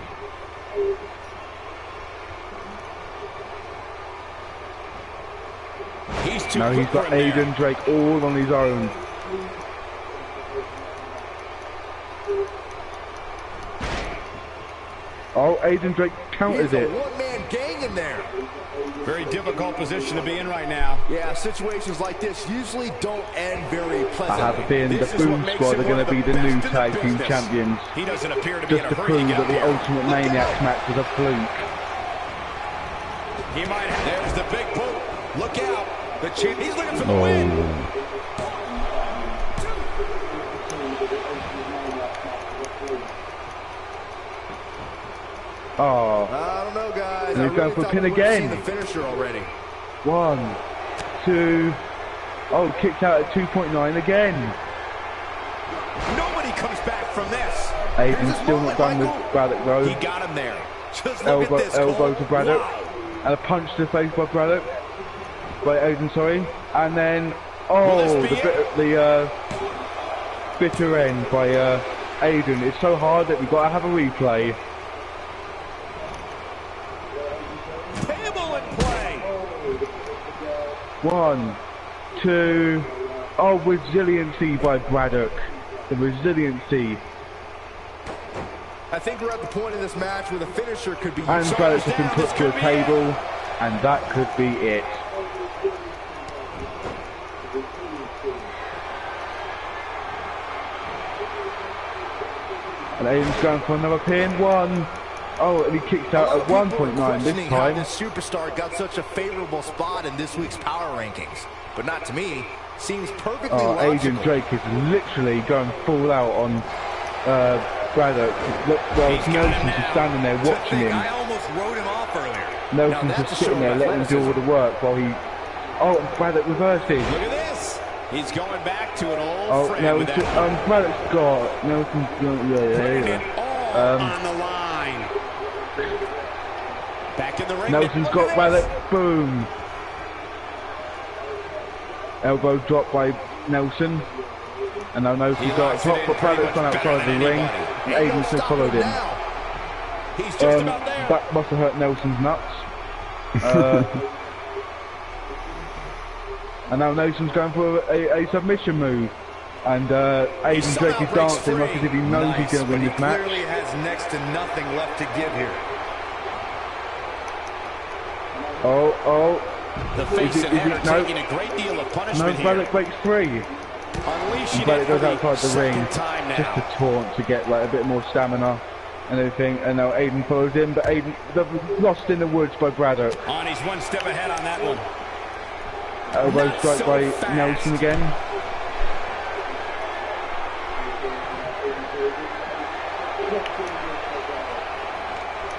He's too Now quick he's got for him there. Aiden Drake all on his own. Oh, Aiden Drake counters He's a it. one-man gang in there. Very difficult position to be in right now. Yeah, situations like this usually don't end very I pleasantly. have a feeling the This is what Boom makes Squad him are one going of to be the best new in the tag team business. champions. He doesn't appear to be Just in to a hurry prove to get that up the here. Ultimate Maniacs match was a fluke. He might have. There's the big boot. Look out. The champ, he's looking for the win. Oh. I don't know, guys. And he's going for a pin again. The finisher already. 1, 2. Oh, kicked out at 2.9 again. Nobody comes back from this. Aiden's still not done with Braddock though. He got him there. Just look at this, elbow Cole. to Braddock. Wow. And a punch to the face by Braddock. By Aiden, sorry. And then, the bitter end by Aiden. It's so hard that we've got to have a replay. Table in play. 1, 2. Oh, resiliency by Braddock. The resiliency. I think we're at the point in this match where the finisher could be used. And Braddock has been put to a table. And that could be it. And Aiden's going for another pin. 1. Oh, and he kicks out at 1.9 this How time. this superstar got such a favorable spot in this week's power rankings, but not to me. Seems perfectly logical. Aiden Drake is literally going full out on Braddock. Well, Nelson's just standing there watching him. I almost wrote him off earlier. Nelson's just sitting there letting him do all the work while he... Oh, and Braddock reverses. Look at this. He's going back to an old friend. Nelson, Braddock's got... Nelson's got... Yeah. On the line. Back in the ring. Nelson's got Braddock. Boom. Elbow drop by Nelson. And now Nelson's got top, but Braddock's gone outside the ring. And Aiden's just followed him. He's just about there. That must have hurt Nelson's nuts. And now Nelson's going for a submission move. And Aiden Drake is dancing like as if he knows he's going to win this match. He clearly has next to nothing left to give here. The face and head are taking a great deal of punishment No, Braddock breaks free. Unleashing And Braddock it for goes the outside the ring second time now. just to taunt to get like a bit more stamina and everything. And now Aiden follows him, but Aiden lost in the woods by Braddock. He's one step ahead on that one. Elbow Not strike so by fast. Nelson again.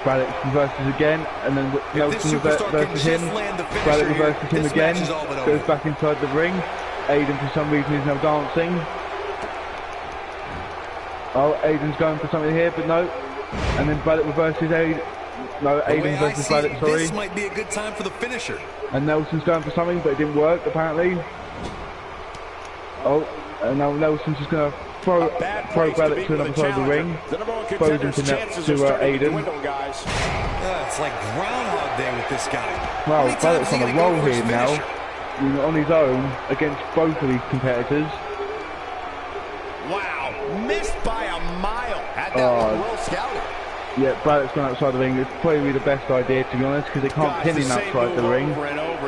Braddock reverses again, and then Nelson versus him. Braddock reverses him again, goes back inside the ring. Aiden for some reason is now dancing. Oh, Aiden's going for something here, but no. And then Braddock reverses Aiden. No, Aiden versus Braddock, sorry. This might be a good time for the finisher. And Nelson's going for something, but it didn't work, apparently. Oh, and now Nelson's just going to throw Braddock to another side of the ring. Throws him to Aiden. It's like Groundhog Day with this guy. Wow, Braddock's on a roll here now. On his own, against both of these competitors. Wow, missed by a mile. Had that one well scouted. Yeah, Braddock's gone outside the ring. It's probably the best idea, to be honest, because they can't pin him outside the ring.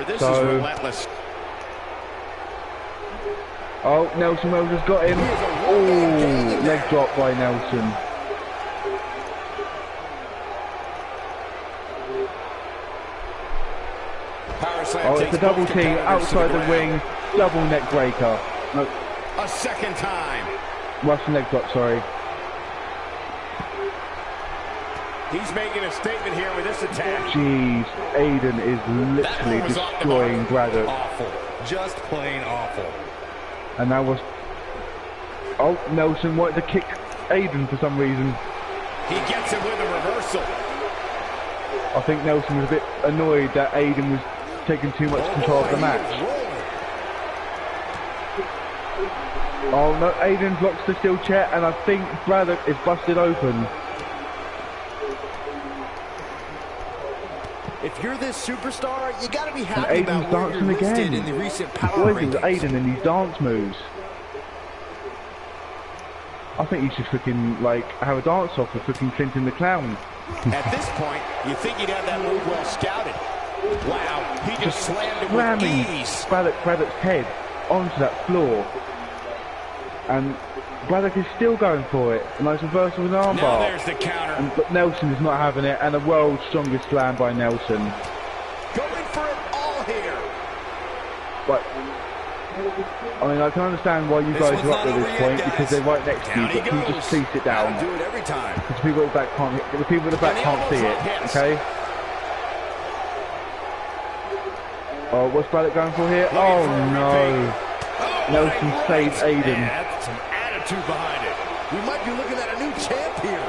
This So- is relentless. Oh, Nelson Wells has got him. Oh, leg drop by Nelson. Oh, it's a double team outside the ring. Double neck breaker. No, A second time. Russian leg drop, sorry. He's making a statement here with this attack. Jeez, Aiden is literally destroying Braddock. Awful. Just plain awful. And that was... Oh, Nelson wanted to kick Aiden for some reason. He gets it with a reversal. I think Nelson was a bit annoyed that Aiden was taking too much control of the match. Oh no, Aiden blocks the steel chair, and I think Braddock is busted open. If you're this superstar, you gotta be happy And about Aiden's where you're dancing listed again. in the recent The power boys is rankings. Aiden in these dance moves. I think you should freaking like have a dance off with freaking Clinton the Clown. At this point, you think he'd have that move well scouted. Wow, he just slammed it with Slamming ease. Braddock's head onto that floor. And Braddock is still going for it. A nice reversal with an Now armbar. there's the counter. But Nelson is not having it, and the world's strongest slam by Nelson. Going for it all here. But I mean, I can understand why you guys are up at this point because they're right next to you. But can you just please sit down? Do it every time. Because the people at the back can't see it. Okay. Oh, what's Braddock going for here? Oh no! Nelson saves Aiden. That's some attitude behind it. We might be looking at a new champ here.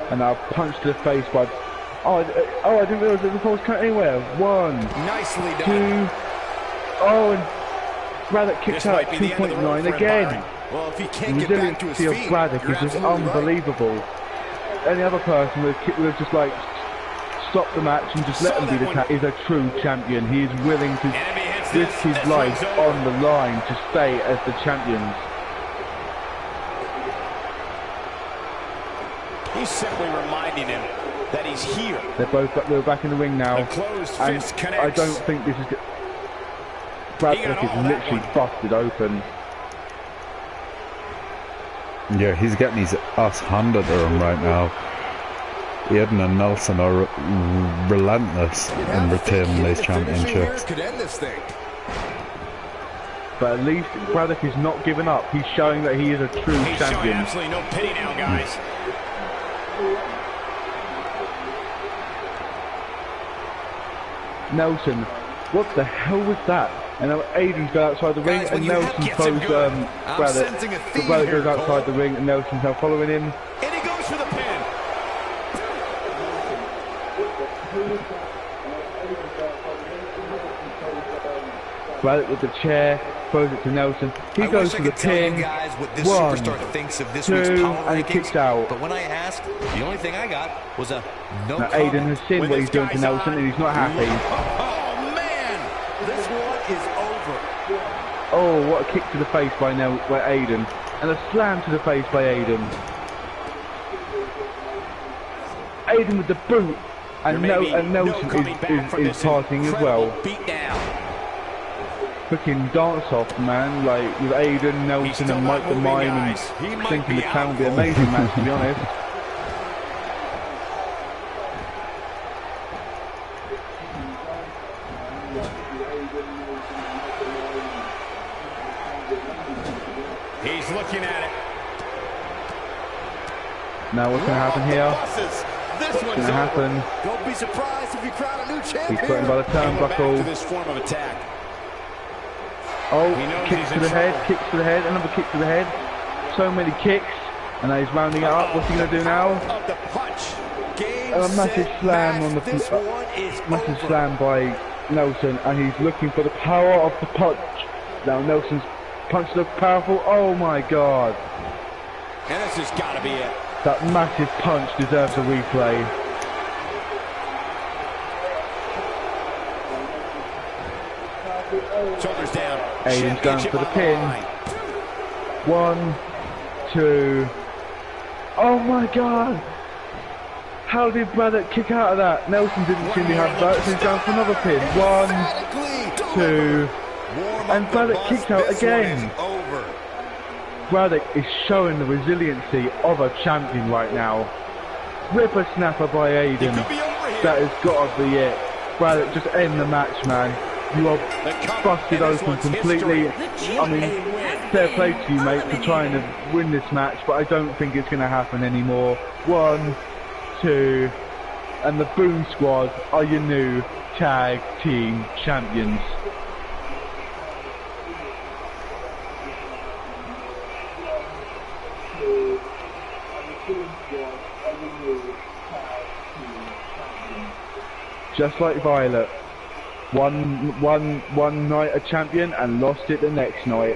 And now punch to the face by. Oh, I didn't realise that the ball was cut anywhere. 1, Nicely done. 2. Oh, and Braddock kicks out 2.9 again. Well, if he The can't get back to his resiliency of feet, Braddock you're is just absolutely right. unbelievable. Any other person would have just like stopped the match and just let him be the champion. He's a true champion. He is willing to risk his life on the line to stay as the champions. He's simply reminding him that he's here. They're back in the ring now, The closed and fist I connects. don't think this is. Braddock is literally busted open. Yeah, he's getting his ass handed to him right now. Aiden and Nelson are relentless in retaining these championships. Could end this thing. But at least Braddock is not giving up. He's showing that he is a true He's showing champion. absolutely no pity now, guys. Nelson, what the hell was that? And now Aiden's go outside the ring, Guys, and when you Nelson gets him throws good. Braddock. sensing a But theme Braddock here, goes outside Cole. the ring, and Nelson's now following him. And he goes for the pin. Braddock with the chair, throws it to Nelson. He goes for the pin. Guys what this 1, superstar thinks of this 2, week's power and he rankings, kicks out. But when I asked, the only thing I got was a no Now comment. Aiden has seen When what this he's doing to guy's Nelson, on, and he's not happy. Oh, man. This one is over. Oh, what a kick to the face by Aiden. And a slam to the face by Aiden. Aiden with the boot. And, There may be and Nelson coming back from is this partying as well. incredible beatdown. Fucking dance off, man. Like with Aiden, Nelson still and not Mike the moving, Mime guys. He and might Stinking be the Clown out would be an cold. amazing match, to be honest. He's looking at it. Now what's going to happen here? Buses. This What's one's going to over. happen? Don't be surprised if you crown a new champ He's here. put him by the He went back to turnbuckle. this form of attack. Oh, He knows kicks he's to in the head, trouble. kicks to the head, another kick to the head. So many kicks. And now he's rounding it up. What's he going to do now? Of the punch. Game, A massive set, slam match. on the This one is massive over. slam by Nelson, and he's looking for the power of the punch. Now Nelson's punch looks powerful. Oh my god. And this has got to be it. That massive punch deserves a replay. Shoulders down. Aiden's going Championship for the on pin. line. 1, 2. Oh my god. How did Braddock kick out of that? Nelson didn't seem to have that, so he's going for another pin. 1, Emphatically 2. warm And up the Braddock bus. kicks out This one again. is over. Braddock is showing the resiliency of a champion right now. Ripper snapper by Aiden. Could be over here. That has got to be it. Braddock, just end the match, man. You are busted and this open one's completely. history. I mean, fair play to you, mate, for trying to win this match, but I don't think it's going to happen anymore. 1, 2, and the Boom Squad are your new tag team champions. Just like Violet, one night a champion and lost it the next night.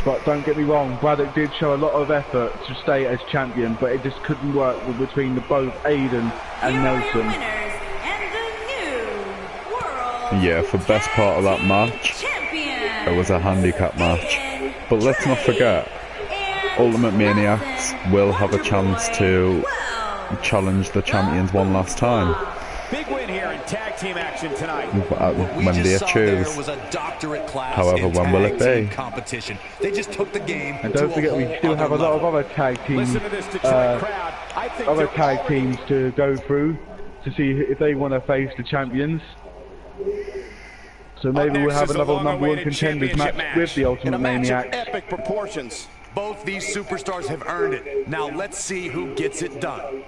But don't get me wrong, Braddock did show a lot of effort to stay as champion, but it just couldn't work between both Aiden and Here are your Nelson. winners and the new World Yeah, for best part of that Tag match, Team Champions, it was a handicap match. Aiden, But let's not Trey, forget, and Ultimate Maniacs Nelson will have a chance Wonderboy to Wells. challenge the champions one last time. Big win here in tag team action tonight. When they choose. Was a doctorate class. However, when will it be? Competition. They just took the game. And don't forget, we still have a lot of other tag teams, Listen to this Detroit crowd. I think other tag teams to go through to see if they want to face the champions. So maybe we'll have another #1 contenders match with the Ultimate Maniacs. Epic proportions. Both these superstars have earned it. Now let's see who gets it done.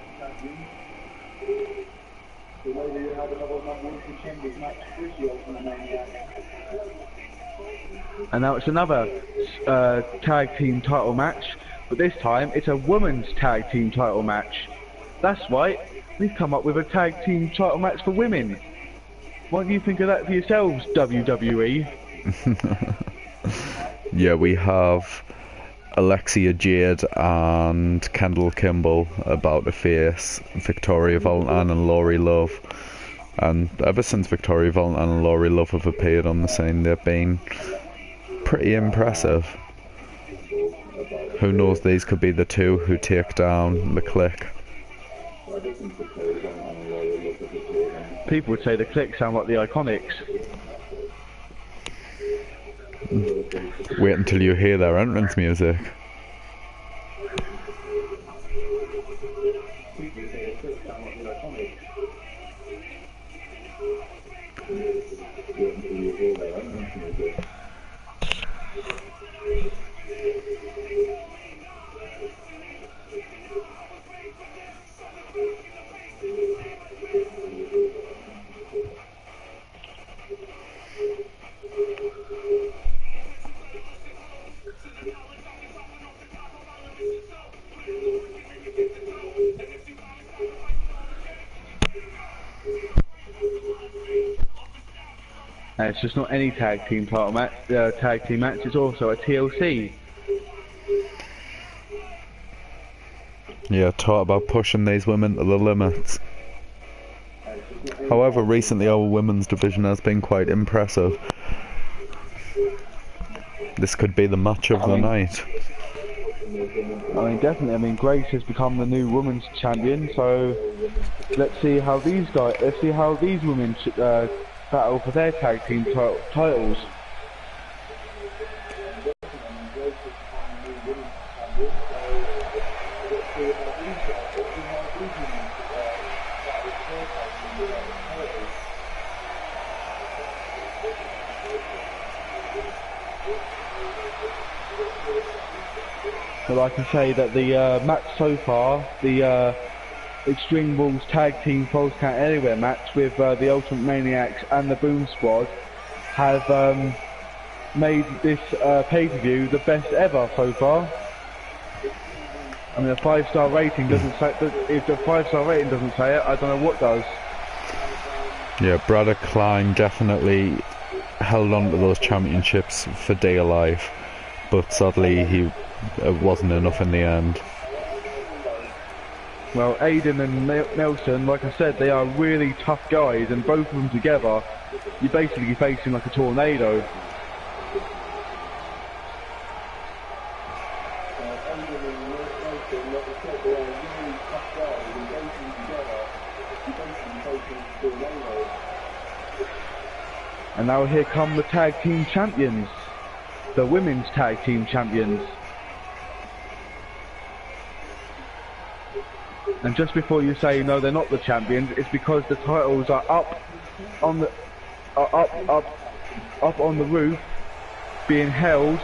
And now it's another tag team title match, but this time it's a women's tag team title match. That's right, we've come up with a tag team title match for women. What do you think of that for yourselves, WWE? Yeah, we have Alexia Jade and Kendall Kimball about to face Victoria Valentine and Laurie Love. And ever since Victoria Valentine and Laurie Love have appeared on the scene, they've been pretty impressive. Who knows, these could be the two who take down the Clique. People would say the Clique sound like the Iconics. Wait until you hear their entrance music. And it's just not any tag team title match, tag team match, it's also a TLC. Yeah, talk about pushing these women to the limits. However, recently our women's division has been quite impressive. This could be the match of the night. I mean, definitely. I mean, Grace has become the new women's champion, so let's see how these women battle for their tag team titles. But I can say that the match so far, the Extreme Rules Tag Team Falls Count Anywhere match with the Ultimate Maniacs and the Boom Squad have made this pay-per-view the best ever so far. I mean, a 5-star rating doesn't say, if the 5-star rating doesn't say it, I don't know what does. Yeah, Braddock Klein definitely held on to those championships for dear life, but sadly it wasn't enough in the end. Well, Aiden and Nelson, like I said, they are really tough guys, and both of them together, you're basically facing like a tornado. And now here come the tag team champions, the women's tag team champions. And just before you say no, they're not the champions, it's because the titles are up on the up on the roof, being held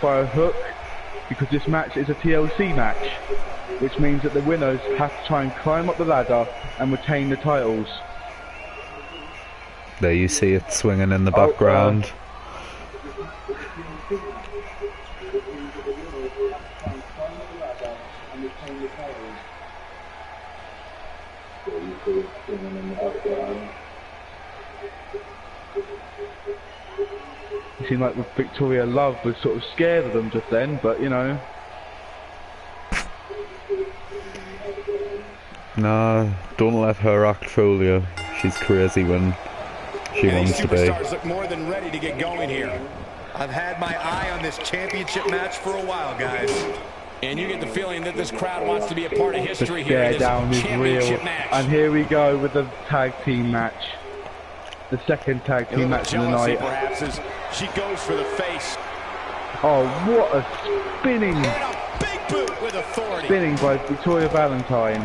by a hook, because this match is a TLC match, which means that the winners have to try and climb up the ladder and retain the titles. There you see it swinging in the background. It seemed like Victoria Love was sort of scared of them just then, but you know. Nah, don't let her act fool you. She's crazy when she wants to be. Superstars look more than ready to get going here. I've had my eye on this championship match for a while, guys. And you get the feeling that this crowd wants to be a part of The history here stare in this down is real. championship match. And here we go with the tag team match. The second tag team match of the night. Perhaps as she goes for the face. Oh, what a spinning, And a big boot with authority. spinning by Victoria Valentine.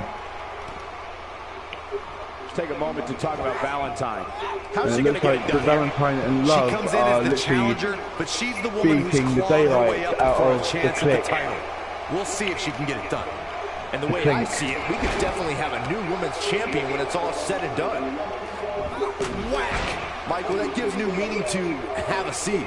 Let's take a moment to talk about Valentine. And How's she it going to looks get like it the done here? Valentine and She Love comes in are as the literally challenger, but she's the woman beating who's the clawing her daylight way up out for a of the chance at Clique. the title. We'll see if she can get it done. And the way I see it, we could definitely have a new women's champion when it's all said and done. Whack! Michael, that gives new meaning to have a seat.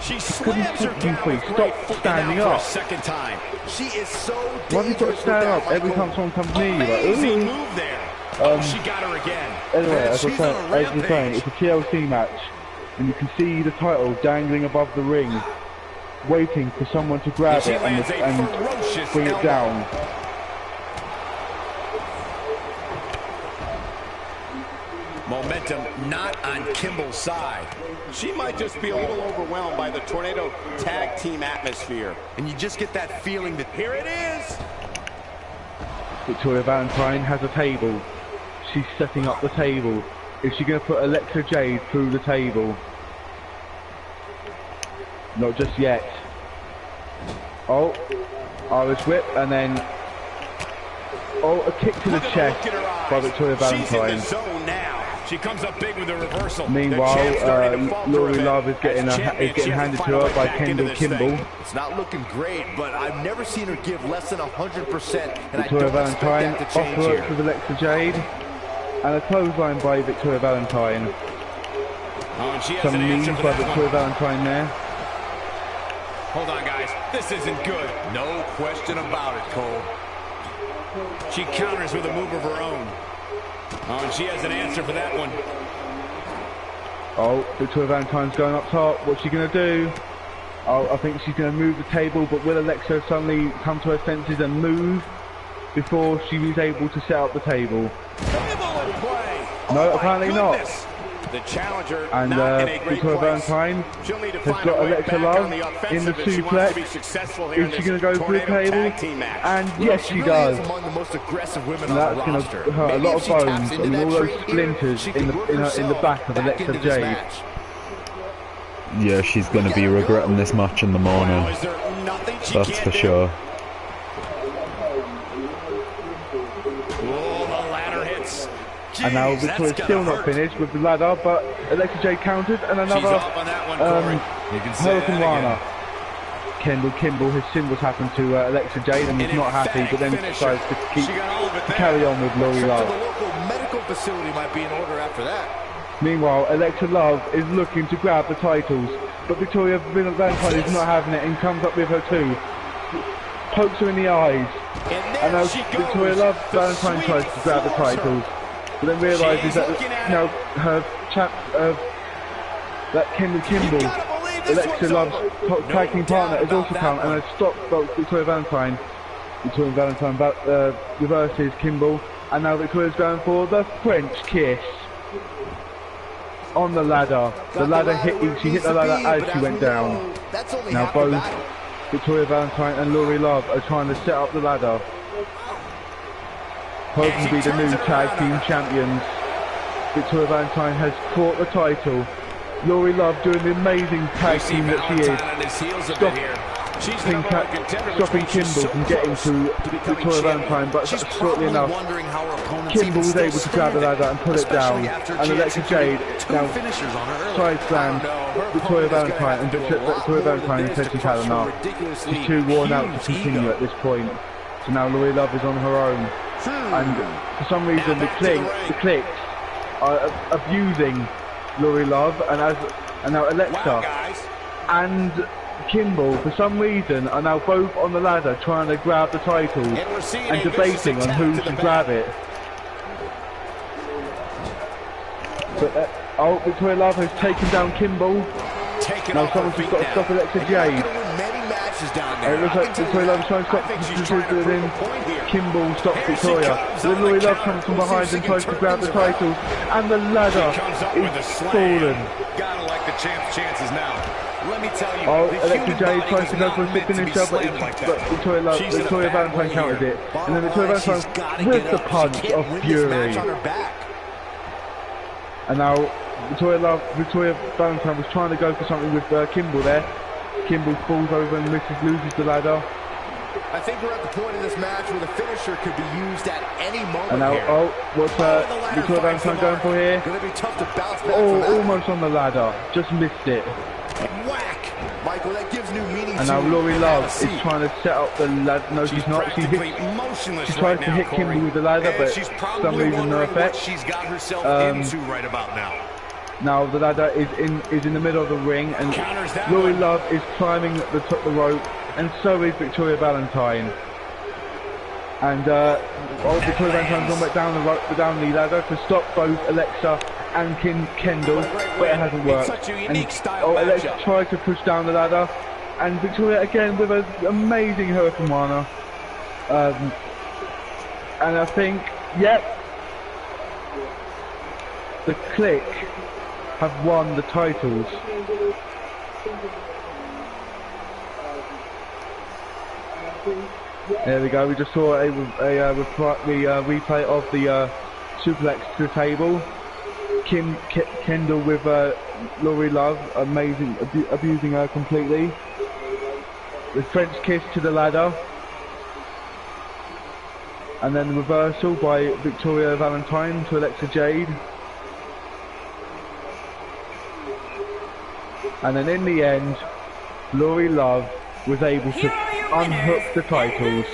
She slams her down with Stop great force. standing Now for a up. second time. She is so Why have you got to dangerous stand with that, up every Michael. time someone comes near you? Like, Amazing ooh. move there. Oh, she got her again. Anyway, Man, as I she's on a was saying, it's a TLC match, and you can see the title dangling above the ring, waiting for someone to grab She it lands a and ferocious bring it elbow. down. Momentum not on Kimball's side. She might just be a little overwhelmed by the Tornado tag team atmosphere. And you just get that feeling that Here it is. Victoria Valentine has a table. She's setting up the table. Is she going to put Alexa Jade through the table? Not just yet. Oh, Irish whip, and then a kick to the Look at chest the look in her eyes. by Victoria She's in Valentine. the zone now. She comes up big with the reversal. Meanwhile, The champ's starting to falter a Lori bit. Love is getting, As is champion, getting she has to handed to find a her way by back into Kendall this Kimball. thing. it's not looking great, but I've never seen her give less than 100%, and I Victoria don't expect Valentine that to change operates here. with Alexa Jade, and a clothesline by Victoria Valentine. Oh, and she has Some an knees answer for by that Victoria one. Valentine there. Hold on, guys. This isn't good. No question about it, Cole. She counters with a move of her own. Oh, and she has an answer for that one. Oh, Victoria Valentine's going up top. What's she going to do? Oh, I think she's going to move the table, but will Alexa suddenly come to her senses and move before she is able to set up the table? Kimball in play. No, Oh, my apparently not. goodness. The challenger And not in a great Victoria place. Valentine She'll need to has find got a way Alexa back Love on the in the offensive if she wants to be suplex. successful here in Is she this going to go through the Tornado table? tag team match. And Well, yes, she she really does. is among the most aggressive women And on that's the going roster. to hurt a Maybe lot if of she taps bones into and that all those trait here, splinters she in could the work in the herself back of back Alexa into this Jade. match. Yeah, she's going to be regretting this match in the Wow, morning. is there nothing she That's can't for do? sure. Oh, the ladder hits. And now Jeez, Victoria's that's still gonna not hurt. finished with the ladder, but Alexa Jade countered, and She's another off on that one, Corey. You can say Hurricane that again. Rana. Kendall Kimball has seen what's happened to Alexa Jade, and he's An not happy, but then emphatic decides to finisher. keep She got all of it to there. carry on with Lori Trip to the Love. local medical facility might be in order after that. Meanwhile, Alexa Love is looking to grab the titles, but Victoria Valentine is not having it and comes up with her too. Pokes her in the eyes, and now she goes. Victoria Love The Valentine sweep tries to grab the floors her. titles, but then realises She's that looking at now her champ, that Kendall Kimball, gotta believe this Alexa one's Love's over. tag team No partner, doubt has also about come that and has stopped Victoria Valentine. Victoria Valentine reverses Kimball, and now Victoria's going for the French kiss on the ladder. The ladder hit. She hit the ladder as she went down. That's only Now half the both battle. Victoria Valentine and Lori Love are trying to set up the ladder, hoping to be the new tag team champions. Victoria Valentine has caught the title. Lori Love doing the amazing tag team that she is. Valentine on his heels a Stop- bit here. She's the number one contender, which stopping means she's Kimball so from getting close to becoming Victoria champion. Valentine, but She's shortly probably enough, wondering how her opponent's Kimball even was still able to grab the standing, ladder and pull it especially down, after and she Alexa Jade executed two now finishers on her earlier. side slammed Victoria Valentine, and Victoria Valentine said she's had enough. She's too worn out to continue at this point. So now Lori Love is on her own, and for some reason the Cliques are abusing Lori Love, and now Wow, Alexa guys. and Kimball, for some reason, are now both on the ladder trying to grab the titles And we're seeing and a vicious debating on attack who to the should back. grab it. But Victoria Love has taken down Kimball. Taking Now off her someone's just feet got to now. stop Alexa You're not Jade. gonna win many matches down And there. it looks I like can tell Victoria you Love is trying to stop I think she's the trying to prove then a point here. Kimball stops Here she Victoria. comes Then on Lori the Love counter. comes from We'll see if behind she and can tries to turn grab the things around. titles. And the ladder She comes up with a is slam. fallen. Gotta like the champ's chances now. Let me tell you, Oh, the Alexa human Jade body tries was to go not for a meant to be finisher, but slammed like that. Victoria Valentine counters it. And then Victoria Valentine with the punch of Fury. And now Victoria Valentine was trying to go for something with Kimball there. Kimball falls over and loses the ladder. I think we're at the point in this match where the finisher could be used at any moment. And now, here. what's Victoria Valentine going for here? Gonna be tough to bounce back Oh, from that. almost on the ladder, just missed it. Whack! Michael, that gives new meaning And to now Lori Love is see. trying to set up the ladder. No, she's not. She tries to hit Kimball with the ladder, but for some reason no effect. She's got herself into right about now. Now the ladder is in the middle of the ring, and Lori Love is climbing the rope, and so is Victoria Valentine. And Victoria Valentine's gone back down the ladder to stop both Alexa and Kendall, but it hasn't worked. And Alexa tried to push down the ladder, and Victoria again with an amazing Hurricanrana. And I think, yep, the Click have won the titles. There we go, we just saw a replay of the suplex to the table. Kendall with Lori Love, amazing, abusing her completely. The French kiss to the ladder. And then the reversal by Victoria Valentine to Alexa Jade. And then in the end, Lori Love was able to unhook the titles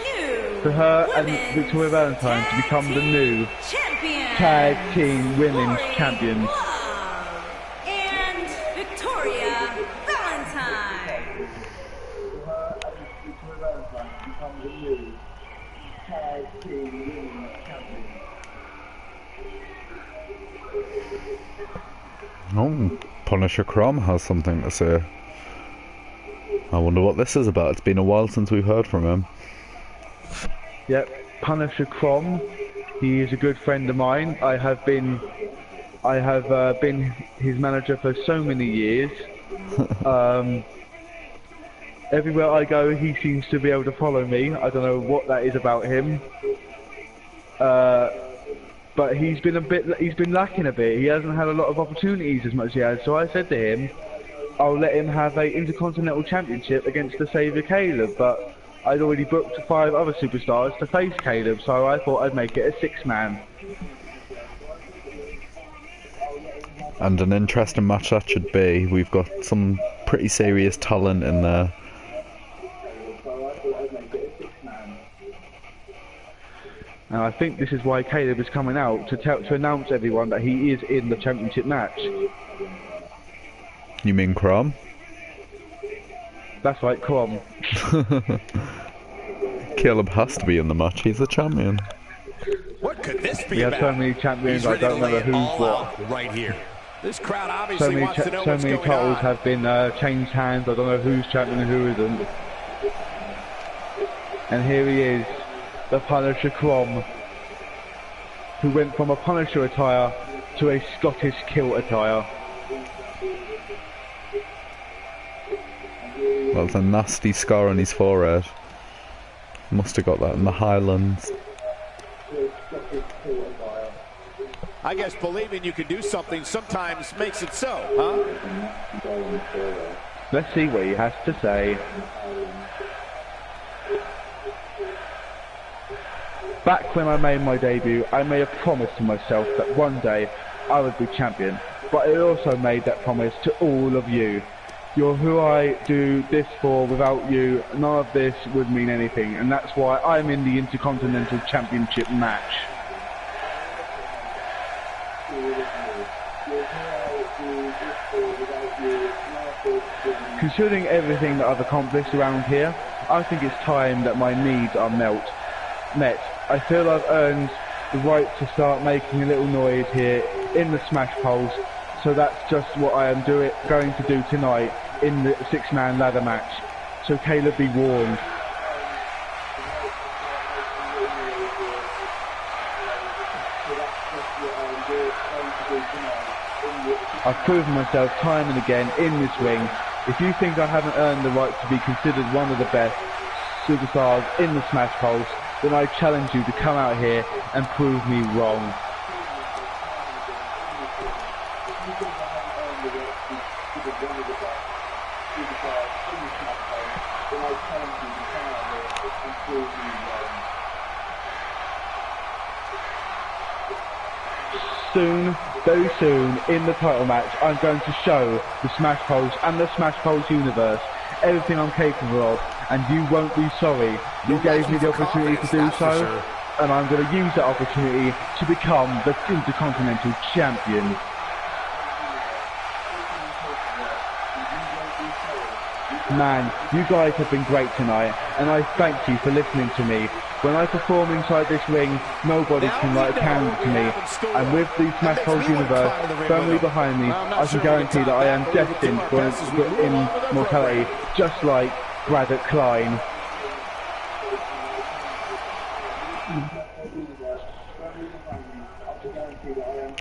for her and Victoria Valentine to become the new Tag Team Women's Champions. And Victoria Valentine. Oh, Punisher Crom has something to say. I wonder what this is about. It's been a while since we've heard from him. Yep, Punisher Crom. He is a good friend of mine. I have been his manager for so many years. Everywhere I go, he seems to be able to follow me. I don't know what that is about him. But he's been lacking a bit. He hasn't had a lot of opportunities as much as he has. So I said to him, I'll let him have a Intercontinental Championship against the Saviour Caleb, but I'd already booked 5 other superstars to face Caleb, so I thought I'd make it a 6-man. And an interesting match that should be. We've got some pretty serious talent in there. And I think this is why Caleb is coming out to announce everyone that he is in the championship match. You mean Crom? That's right, Crom. Caleb has to be in the match. He's the champion. What could this be We have about? so many champions, I don't know who's what. Right here. This crowd obviously wants to know So what's many going titles on. have been changed hands. I don't know who's champion and who isn't. And here he is, the Punisher Crom, who went from a Punisher attire to a Scottish kilt attire. Well, it's a nasty scar on his forehead. Must have got that in the Highlands. I guess believing you can do something sometimes makes it so, huh? Let's see what he has to say. Back when I made my debut, I made a promise to myself that one day I would be champion. But I also made that promise to all of you. You're who I do this for. Without you, none of this would mean anything. And that's why I'm in the Intercontinental Championship match. Considering everything that I've accomplished around here, I think it's time that my needs are met. I feel I've earned the right to start making a little noise here in the Smash Pulse, so that's just what I am going to do tonight in the 6-man ladder match. So Caleb, be warned. I've proven myself time and again in this ring If you think I haven't earned the right to be considered one of the best superstars in the Smash Pulse, then I challenge you to come out here and prove me wrong. Soon, very soon, in the title match, I'm going to show the Smash Pulse and the Smash Pulse universe everything I'm capable of, and you won't be sorry. You gave me the opportunity to do so, and I'm going to use that opportunity to become the Intercontinental Champion. Man, you guys have been great tonight, and I thank you for listening to me. When I perform inside this ring, nobody can light a candle to me, and with the Smash Pulse universe firmly behind me, I can guarantee that I am destined for immortality, just like Braddock Klein.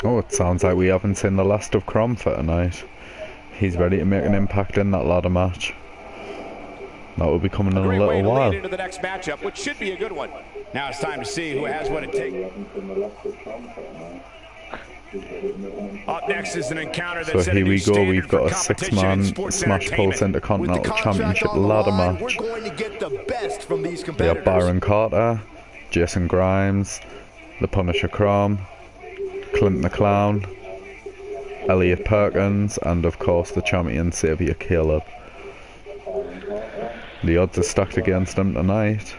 Oh, it sounds like we haven't seen the last of Crom for tonight. He's ready to make an impact in that ladder match. That will be coming in a little while. Into the next matchup, which should be a good one. Now it's time to see who has what it takes. Up next is an encounter that so here we go, we've got a 6-man Smash Pulse Intercontinental Championship ladder match. We're going to get the best from these We competitors. have Byron Carter, Jason Grimes, The Punisher Crom, Clint the Clown, Elliot Perkins, and of course the champion Xavier Caleb. The odds are stacked against him tonight.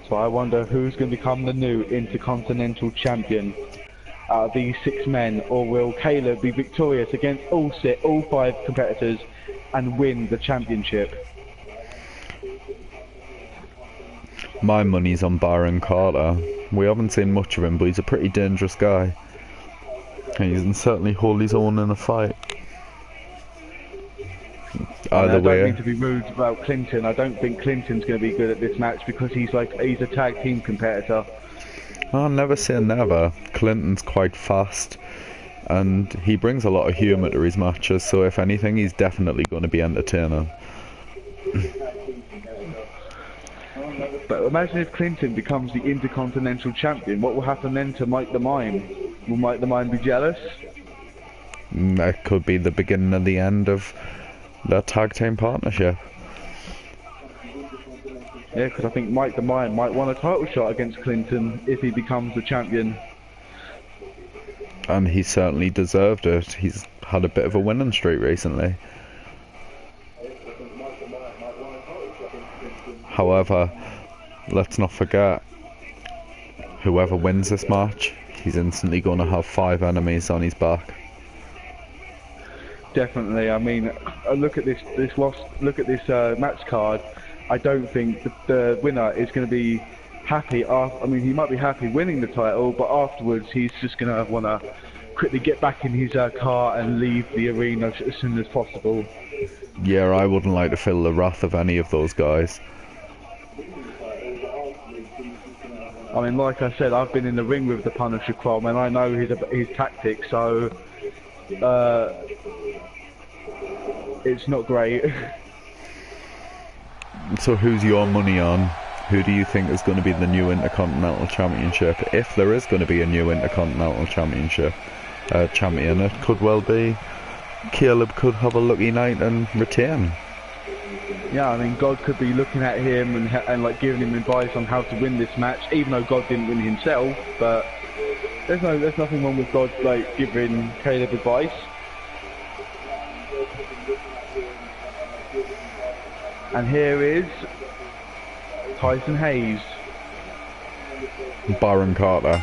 So I wonder who's going to become the new Intercontinental Champion out of these 6 men, or will Caleb be victorious against all 5 competitors and win the championship? My money's on Byron Carter. We haven't seen much of him, but he's a pretty dangerous guy. And he can certainly hold his own in a fight. Either way. I don't mean to be rude about Clinton. I don't think Clinton's going to be good at this match because he's a tag team competitor. I'll never say never. Clinton's quite fast, and he brings a lot of humour to his matches, so if anything, he's definitely going to be entertaining. But imagine if Clinton becomes the Intercontinental Champion. What will happen then to Mike the Mime? Will Mike the Mime be jealous? That could be the beginning of the end of their tag team partnership. Yeah, because I think Mike the Mime might want a title shot against Clinton if he becomes the champion. And he certainly deserved it. He's had a bit of a winning streak recently. However, let's not forget, whoever wins this match, he's instantly going to have 5 enemies on his back. Definitely. I mean, look at this match card. I don't think the winner is going to be happy. I mean, he might be happy winning the title, but afterwards he's just going to want to quickly get back in his car and leave the arena as soon as possible. Yeah, I wouldn't like to feel the wrath of any of those guys. I mean, like I said, I've been in the ring with the Punisher Crom, and I know his tactics, so it's not great. So who's your money on? Who do you think is going to be the new Intercontinental Championship? If there is going to be a new Intercontinental Championship champion, it could well be Caleb could have a lucky night and retain. Yeah, I mean, God could be looking at him and like giving him advice on how to win this match, even though God didn't win himself. But there's nothing wrong with God like giving Caleb advice. And here is Tyson Hayes. Byron Carter.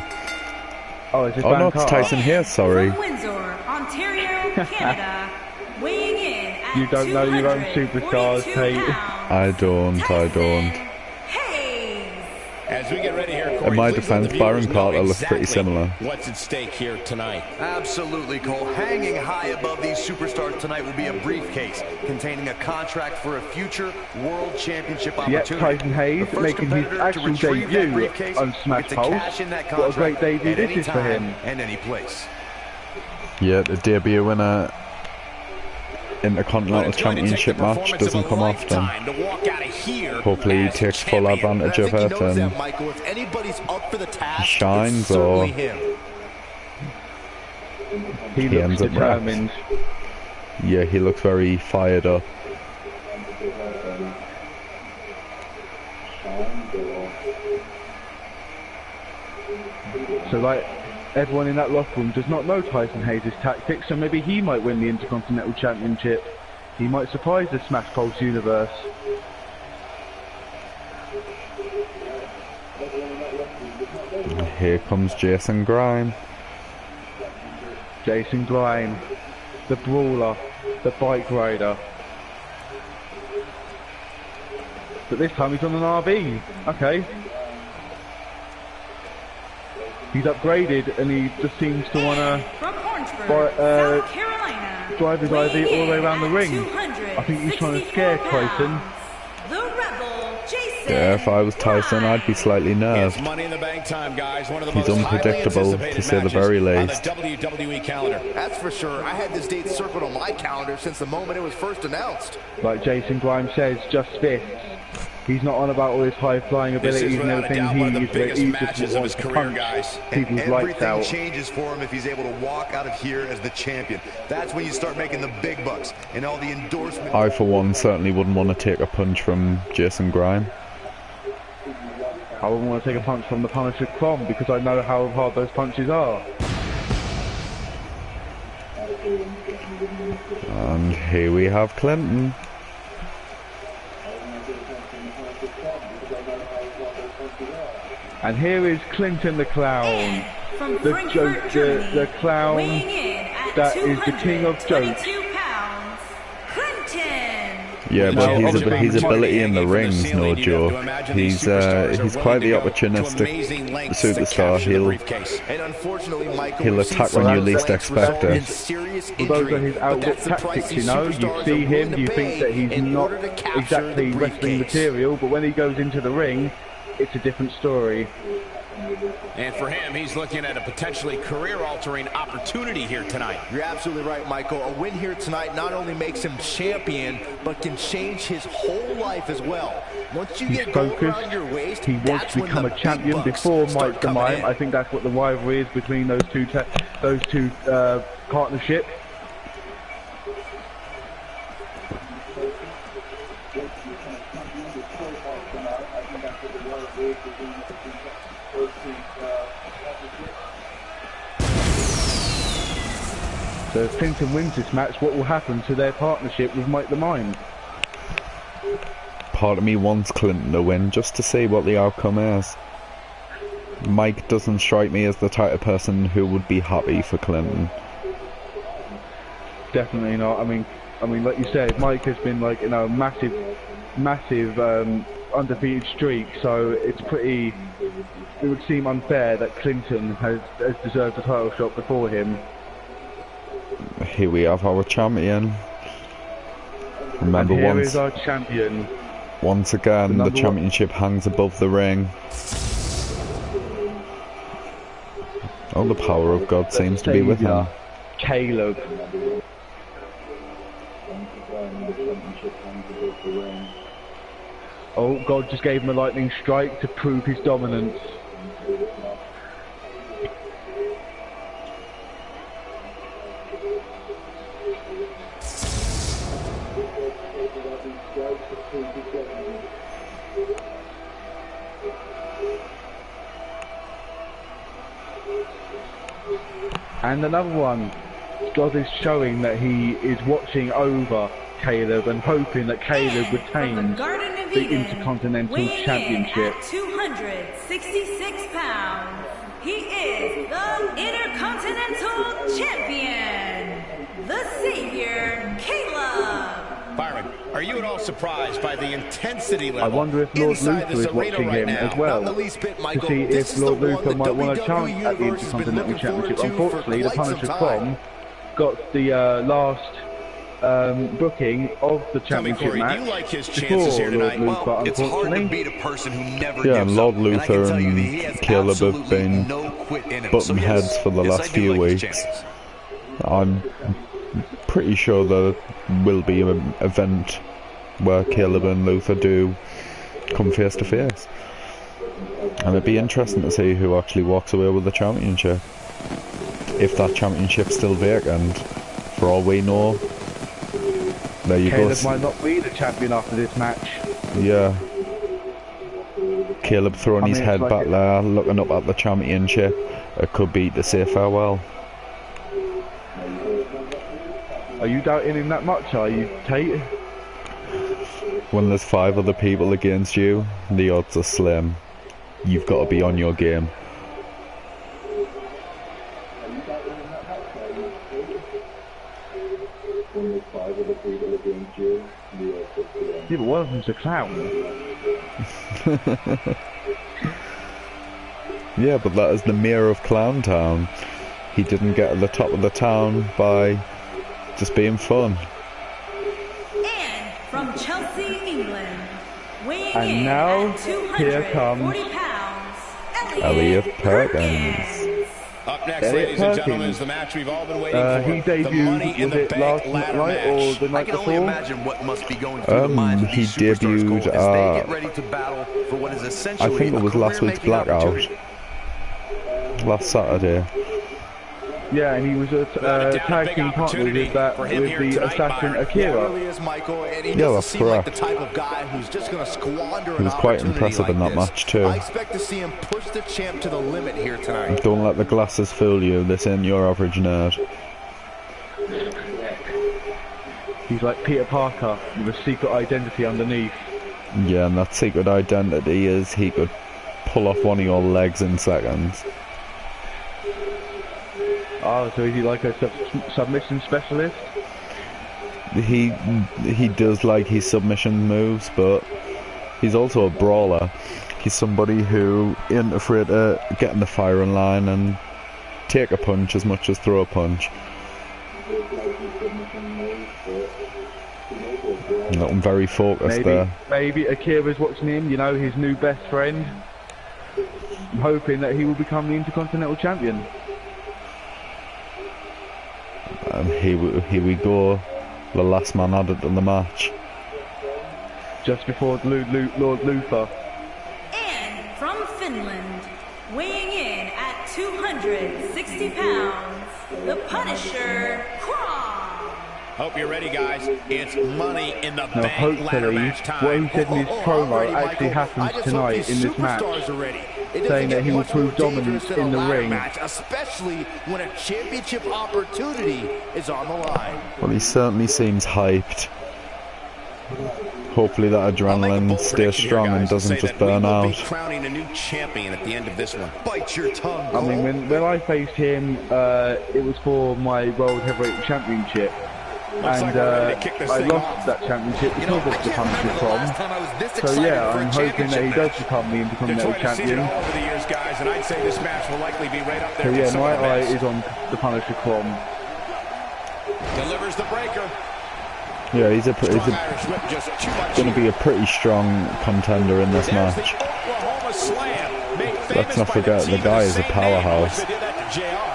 Oh, is this no, it's Tyson Hayes, sorry. From Windsor, Ontario, Canada, weighing in at You don't know your own superstars, 242 Tate. pounds, I don't. Hayes. As we get ready here, Corey, In my please let the defense, Byron viewers know Carter looks pretty exactly similar. what's at stake here tonight. Absolutely, Cole. Hanging high above these superstars tonight will be a briefcase containing a contract for a future World Championship Yet opportunity. Tyson Hayes The first making his competitor to actual retrieve that debut briefcase on will Smash get to Pulse. cash in that What a great contract debut at this any is for time him. and any place. Yeah, the debut in a But Intercontinental it's going to take Championship the match performance doesn't of a come often. lifetime to walk out of here Hopefully he as takes full champion. advantage I of think he it knows and that, Michael. If anybody's up for the task, shines, it's certainly or him. He he looks ends up determined. yeah, he looks very fired up. So like everyone in that locker room does not know Tyson Hayes' tactics, so maybe he might win the Intercontinental Championship. He might surprise the Smash Pulse universe. Here comes Jason Grime. Jason Grime, the brawler, the bike rider. But this time he's on an RV. Okay. He's upgraded and he just seems to want to From Orangeburg, South Carolina, drive his IV all the way around the ring. I I think he's trying to scare Tyson. The Rebel, Jason. Yeah, if I was Tyson, I'd be slightly It's nerved. Money in the Bank time, guys. One of the He's most highly unpredictable, to anticipated say the matches very on least. the WWE calendar. That's for sure. I had this date circled on my calendar since the moment it was first announced. Like Jason Grime says, just fists. He's not on about all his high-flying This abilities is and without a everything. doubt one of the He biggest just matches of wants his to career, punch guys. And people's lights everything out. changes for him if he's able to walk out of here as the champion. That's when you start making the big bucks and all the endorsements. I, for one, certainly wouldn't want to take a punch from Jason Grime. I wouldn't want to take a punch from the Punisher Crom because I know how hard those punches are. And here we have Clinton. And here is Clinton the Clown. From The Frankfurt, joke, Germany, the clown weighing in at that is the king of jokes. 222 pounds, Clinton. Yeah, Now, but obviously, his ability in the hanging from ring's ceiling, no you'd have to joke. imagine these He's superstars are quite the willing to go to opportunistic amazing lengths to superstar. capture the He'll briefcase. And unfortunately, Michael, He'll we've seen attack some when you of least Frank's expect result it. in serious Well, those injury, are his but outwit that's the price tactics, these you know. You superstars see are willing him, to you pay think that he's in not order to capture exactly the wrestling briefcase. material, but when he goes into the ring, it's a different story. And for him, he's looking at a potentially career-altering opportunity here tonight. You're absolutely right, Michael. A win here tonight not only makes him champion, but can change his whole life as well. Once you He's get gold focused. around your waist, He wants that's to when become the a big champion bucks before start Mike the coming Mime. in. I think that's what the rivalry is between those two partnership. So if Clinton wins this match, what will happen to their partnership with Mike the Mime? Part of me wants Clinton to win just to see what the outcome is. Mike doesn't strike me as the type of person who would be happy for Clinton. Definitely not. I mean, like you said, Mike has been like, you know, massive undefeated streak. So it's pretty. It would seem unfair that Clinton has deserved a title shot before him. Here we have our champion. Remember, And here once is our champion. once again, the number one- championship hangs above the ring. Oh, the power of God seems to be with him. Caleb. Oh, God just gave him a lightning strike to prove his dominance. And another one. God is showing that he is watching over Caleb and hoping that Caleb From retains the Garden of the Eden, Intercontinental weighing Championship. in at 266 pounds, he is the Intercontinental Champion, the Savior, Caleb. Byron, are you at all surprised by the intensity level? I wonder if Lord inside Luther this is arena watching right him now? as well, Not in the least bit, Michael. to see This if is Lord the one Luther that might want to WWE challenge at the Universe has been Intercontinental looking forward Championship. to Unfortunately, for the quite some Punisher time. Krom got the last booking of the championship Corey, match do you like his before chances here Lord tonight? Luther, Well, it's hard to unfortunately. beat a person who never Yeah, gives and Lord up. And I can Luther tell you that and he has Caleb have absolutely been no quit in him. butting So yes, heads for the yes, last I do few like his weeks. chances. I'm pretty sure there will be an event where Caleb and Luther do come face to face. And it'd be interesting to see who actually walks away with the championship. If that championship's still vacant, for all we know, there you Caleb go. might not be the champion after this match. Yeah. Caleb throwing his it's head like back there, looking up at the championship. It could be to say farewell. Are you doubting him that much, are you, Tate? When there's 5 other people against you, the odds are slim. You've got to be on your game. Yeah, but one of them's a clown. Yeah, but that is the mayor of Clowntown. He didn't get at the top of the town by just being fun. And from Chelsea, England, weighing And in now, at here 240 comes pounds, Elliot Perkins. Up next, Elliot ladies and gentlemen, Perkins. is the match we've all been waiting for. He The Money debuted, in was the it Bank last ladder night or match. the I night can only before? imagine what must be going through the minds of He these superstars, Cole, debuted, as they get ready to battle for what is I essentially think it was a last week's career-making Blackout. opportunity. Last Saturday. Yeah, and he was a tag team partner with that with the assassin Yeah, it Akira. really is, Michael, and he Yeah, doesn't that's seem like the correct. type of guy who's just going to squander He was quite an opportunity impressive in like that this. match too. I expect to see him push the champ to the limit here tonight. Don't let the glasses fool you, this ain't your average nerd. He's like Peter Parker with a secret identity underneath. Yeah, and that secret identity is he could pull off one of your legs in seconds. Oh, so is he like a submission specialist? He does like his submission moves, but he's also a brawler. He's somebody who isn't afraid to get in the firing line and take a punch as much as throw a punch. Looking very focused there. Maybe Akira's watching him, you know, his new best friend. I'm hoping that he will become the Intercontinental Champion. And here we go, the last man added in the match. Just before Lord Luther. And from Finland, weighing in at 260 pounds, the Punisher, Krom. Hope you're ready, guys. It's Money in the Now, Bank ladder hopefully, match time. what he said in his promo Already, actually Michael, I happens just hope tonight these in this match. superstars are ready. It doesn't saying that get he will much more prove dominance dangerous than a in the ladder ring. match, especially when a championship opportunity is on the line. Well, he certainly seems hyped. Hopefully that I'll make a adrenaline bold stays prediction strong here, and guys, to doesn't say just that we burn will be out. crowning a new champion at the end of this one. Bite your tongue, I Cole. mean, when I faced him, it was for my World Heavyweight Championship. Looks like And we're ready to kick this I thing lost off. that championship You know, because I of the can't Punisher remember the last Krom. time I was this So excited yeah, for a I'm hoping that he championship does match. become the Intercontinental Detroit has seen it Champion. all over the years, guys, and I'd say this match will likely be right up there So with yeah, some my of the eye best. is on the Punisher Krom. Delivers the breaker. Yeah, he's Strong Irish whip, just too much going to be here. a pretty strong contender in this There's match. the Oklahoma Slam, made Let's famous not by forget, the team of guy is a same name. powerhouse. They did that to JR.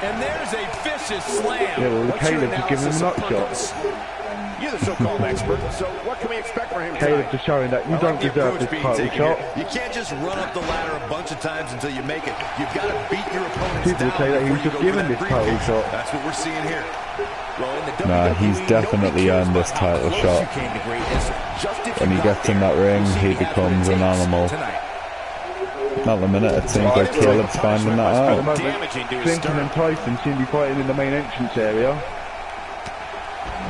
And there's a vicious slam. Yeah, well, What's your Caleb just giving him analysis a of nut shot. Perkins? You're the so-called expert, so what can we expect from him Caleb tonight? just showing that you I don't like the deserve approach this being title taken shot. here. You can't just run up the ladder a bunch of times until you make it. You've got to beat your opponents People down say that he before was you just go for given that this title briefcase. shot. That's what we're seeing here. Well, in the Nah, WWE, he's definitely nobody cares earned this about how title close shot. you came to greatness. Just if When you he got gets in there, that ring, we'll see he if has what becomes it an takes animal. tonight. At the minute, it seems like Caleb's finding that At the out. moment, Damaging to his Clinton sternum. and Tyson seem to be fighting in the main entrance area.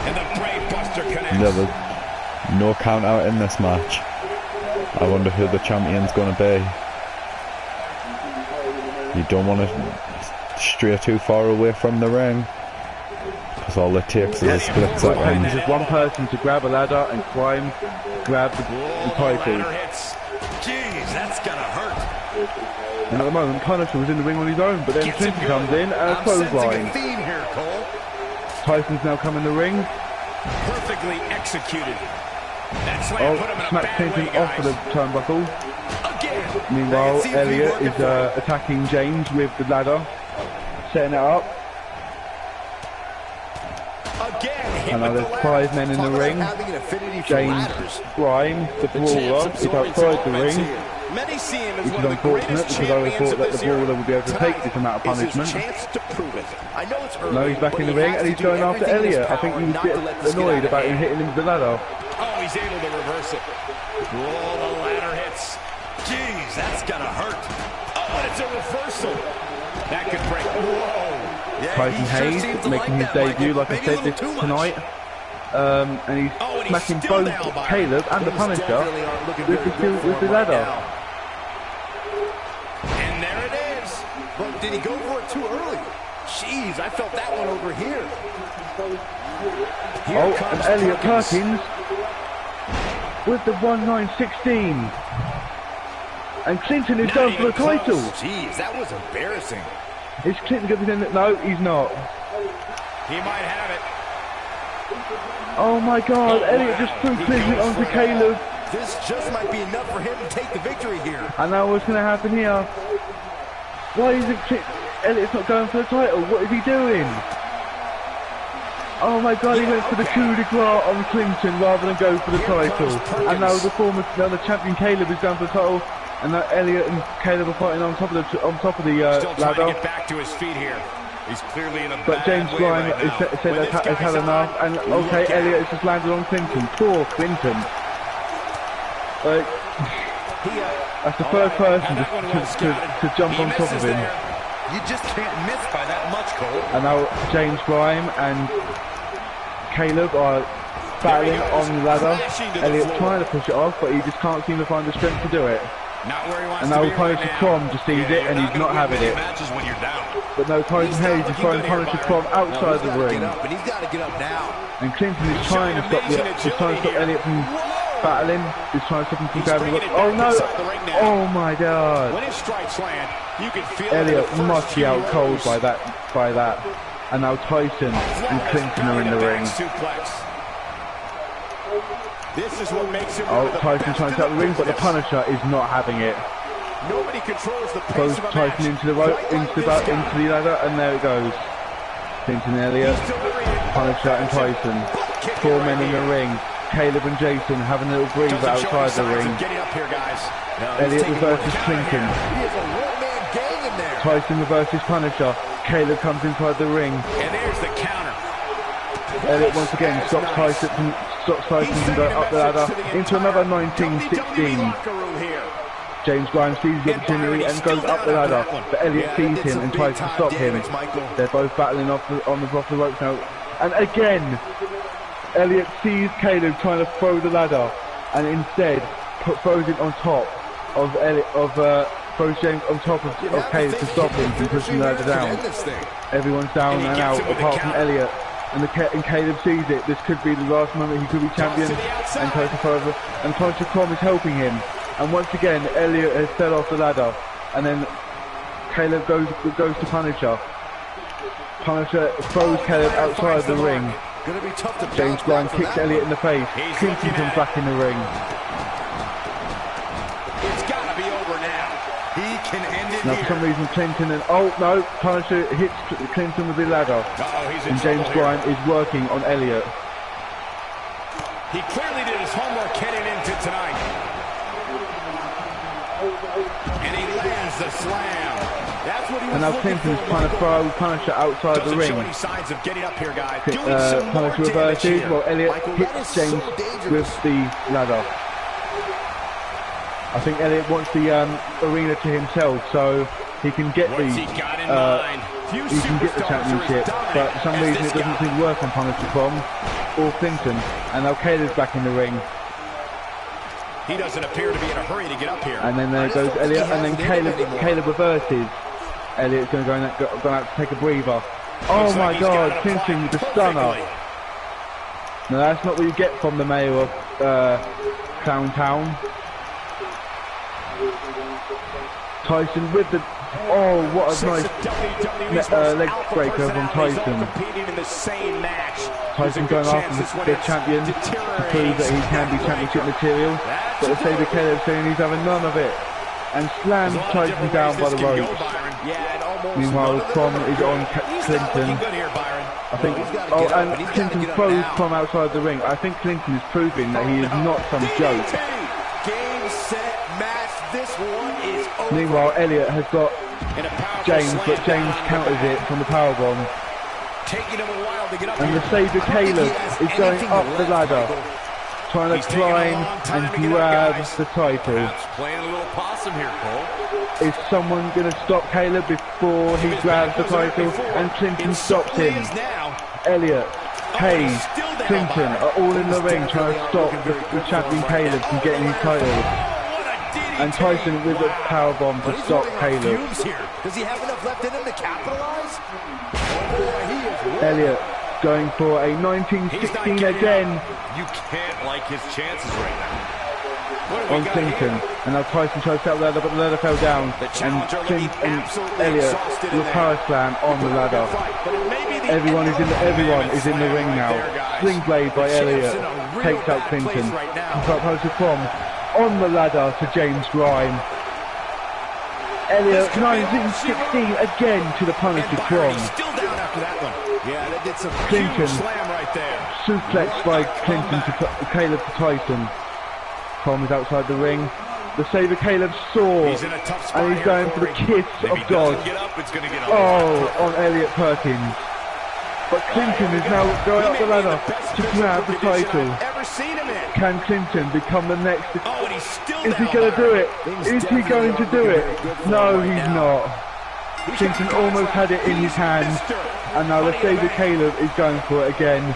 And the Brave Buster connects. Yeah, there's no count out in this match. I wonder who the champion's going to be. You don't want to stray too far away from the ring, Because all it takes is a split It's second. just one person to grab a ladder and climb, grab the title. Ladder hits. Jeez, that's gonna hurt. And at the moment, Punisher was in the ring on his own, but then Gets him Clinton good. comes in and a I'm sensing a clothesline. theme here, Cole. Tyson's now come in the ring. Perfectly executed. That slam Oh, put him in a smacks bad Clinton way, off of the guys. turnbuckle. Again. Meanwhile, It seems to be Elliot working is for him. attacking James with the ladder, setting it up. Again, hit And now with there's the 5 men in Talk the about ring. having an affinity for James, ladders. Grime, the brawler, is outside the ring, Many see him as which is one of the unfortunate greatest because I champions thought of that the this era. brawler would be able to take Tonight this amount of is his punishment. chance to prove it. I know it's early. Now he's back but in the he ring has and to he's do going after everything in his Elliot. I think power he was a not bit to let this get annoyed out of about him hand. hitting him with the ladder. Oh, he's able to reverse it. Oh, the ladder hits. Jeez, that's gonna hurt. Oh, and it's a reversal. That could break. Whoa. Yeah, Tyson he sure Hayes seems to making his like that, debut, Michael. like I Maybe a said, little this too much. tonight. And he's Oh, and he's smacking still both down by him. Caleb and the Things Punisher definitely aren't looking with very good for the him right ladder. now. And there it is. But did he go for it too early? Jeez, I felt that one over here. Here Oh, comes and Elliot Perkins with the 1-9-16. And Clinton is Not going for the even close. title. Jeez, that was embarrassing. Is Clinton going to be in it? No, he's not. He might have it. Oh my God, Oh, Elliot wow. just threw He Clinton goes onto for it Caleb. This just might be enough for him to take the victory here. And now what's going to happen here? Why is it Elliot's not going for the title? What is he doing? Oh my God, he went for the coup de grace on Clinton rather than go for the title. And now the champion Caleb is going for the title. And now Elliot and Caleb are fighting on top of the Still trying to ladder. get back to his feet here. He's clearly in a But bad James way Grime right now. said When has this had guy's enough. on, And look okay, out. Elliot has just landed on Clinton. Poor Clinton. Like, that's the first person to jump on top of him. You just can't miss by that much, Cole. And now James Grime and Caleb are battling on the ladder. Elliot's trying to push it off, but he just can't seem to find the strength to do it. Not where he wants And to now be right Punisher now. Crom just sees it and he's not having it. Matches when you're down. But no, Tyson Hayes is throwing Punisher Crom outside the ring. And he's got to get up now. And Clinton is trying to stop Elliot from battling. He's trying to stop him from grabbing the Oh no! Oh my God! When his strikes land, you can feel Elliot it in the must first be few out cold rows. by that. And now Tyson and Clinton are in the ring. Suplex. This is what makes him Oh, one of the Tyson best trying to in out the ring, but the business. Punisher is not having it. Nobody controls the pace Throws of a Tyson match into the rope, quite like this guy. into the ladder, and there it goes. Clinton and Elliot, He's delivering it. Punisher and Tyson. Kick 4 right men in the here. ring. Caleb and Jason having a little breather Doesn't show any outside the signs ring. of getting up here, guys. Elliot reverses Clinton. He is a one-man gang in there. Tyson reverses Punisher. Caleb comes inside the ring. And there's the counter. Elliot once again That's stops nice. Tyson from He's going sending a up the message ladder to the into entire another WWE 19-16. locker room here. James Grimes sees the And opportunity Byron, and he's goes still up the down after ladder, that one. but Elliot Yeah, sees that did him some and tries to big-time stop him. damage, Michael. They're both battling off the ropes now. And again, Elliot sees Caleb trying to throw the ladder, and instead throws it on top of throws James on top of Caleb to stop him from pushing the ladder down. Everyone's down And he and gets out him with a apart from counter. Elliot. And Caleb sees it. This could be the last moment he could be champion. to the outside. And Tyson further. And Punisher Crom is helping him. And once again, Elliot has fell off the ladder. And then Caleb goes to Punisher. Punisher throws Caleb outside the ring. Gonna be tough to James bounce Grime back from kicks that Elliot one. in the face. He's Clinton looking comes at back in the ring. It's got to be over now. He can end it Now here. for some reason Clinton and oh no, Punisher hits Clinton with the ladder. Uh-oh, he's in And James trouble here. Grime is working on Elliot. He clearly did his homework heading into tonight. And he lands the slam. That's what he was And now looking Clinton's for, trying to Michael. throw Punisher outside the Doesn't ring. show any signs of getting up here, guys. Doing some more Punisher damage reverses. here. Well, Elliot Michael, that hits is James so dangerous. with the ladder. I think Elliot wants the arena to himself, so he can get What's he got in mind? Few he can get the superstars are as championship. dominant But for some as reason this it doesn't guy. seem to work on Punisher Crom or Clinton. And now Caleb's back in the ring. He doesn't appear to be in a hurry to get up here. And then there goes Elliot, and then Caleb reverses. Elliot's going to go out to take a breather. Oh my God, Clinton with the stunner. No, that's not what you get from the mayor of Clown Town. Tyson with the... Oh, what a nice leg breaker from Tyson. Tyson going after the champion to prove that he can be championship material. But the Sabre Caleb saying he's having none of it. And slams Tyson down by the ropes. Meanwhile, Crom is on Clinton. I think... Oh, and Clinton throws Crom outside the ring. I think Clinton is proving that he is not some joke. Game, set, match. This one is over. Meanwhile, Elliot has got James, but James counters it from the powerbomb. And the Sabre Caleb is going up the ladder, trying to climb and grab the title. Playing a little possum here, Cole. Is someone going to stop Caleb before he grabs the title? And Clinton stops him. Elliot, Hayes, Clinton are all in the ring trying to stop the champion Caleb from getting his title. And Tyson with a powerbomb to stop Caleb. Does he have enough left in him to capitalize? Elliot going for a 1916 again. You can't like his chances right now. On Clinton, and now Tyson tries to set the ladder, but the ladder fell down, and Elliot with a power slam on the ladder. Everyone is in the ring now. Sling blade by Elliot takes out Clinton. Punisher Crom on the ladder to James Grime. Elliot 1916 again to the Punisher Crom. Clinton suplexed by Clinton to Caleb to Tyson. Crom is outside the ring. The Sabre Caleb saw, and he's going for the kiss of God. Oh, on Elliot Perkins. But Clinton is now going up the ladder to grab the title. Can Clinton become the next? Is he going to do it? Is he going to do it? No, he's not. Clinton almost had it in his hands, and now the Sabre Caleb is going for it again.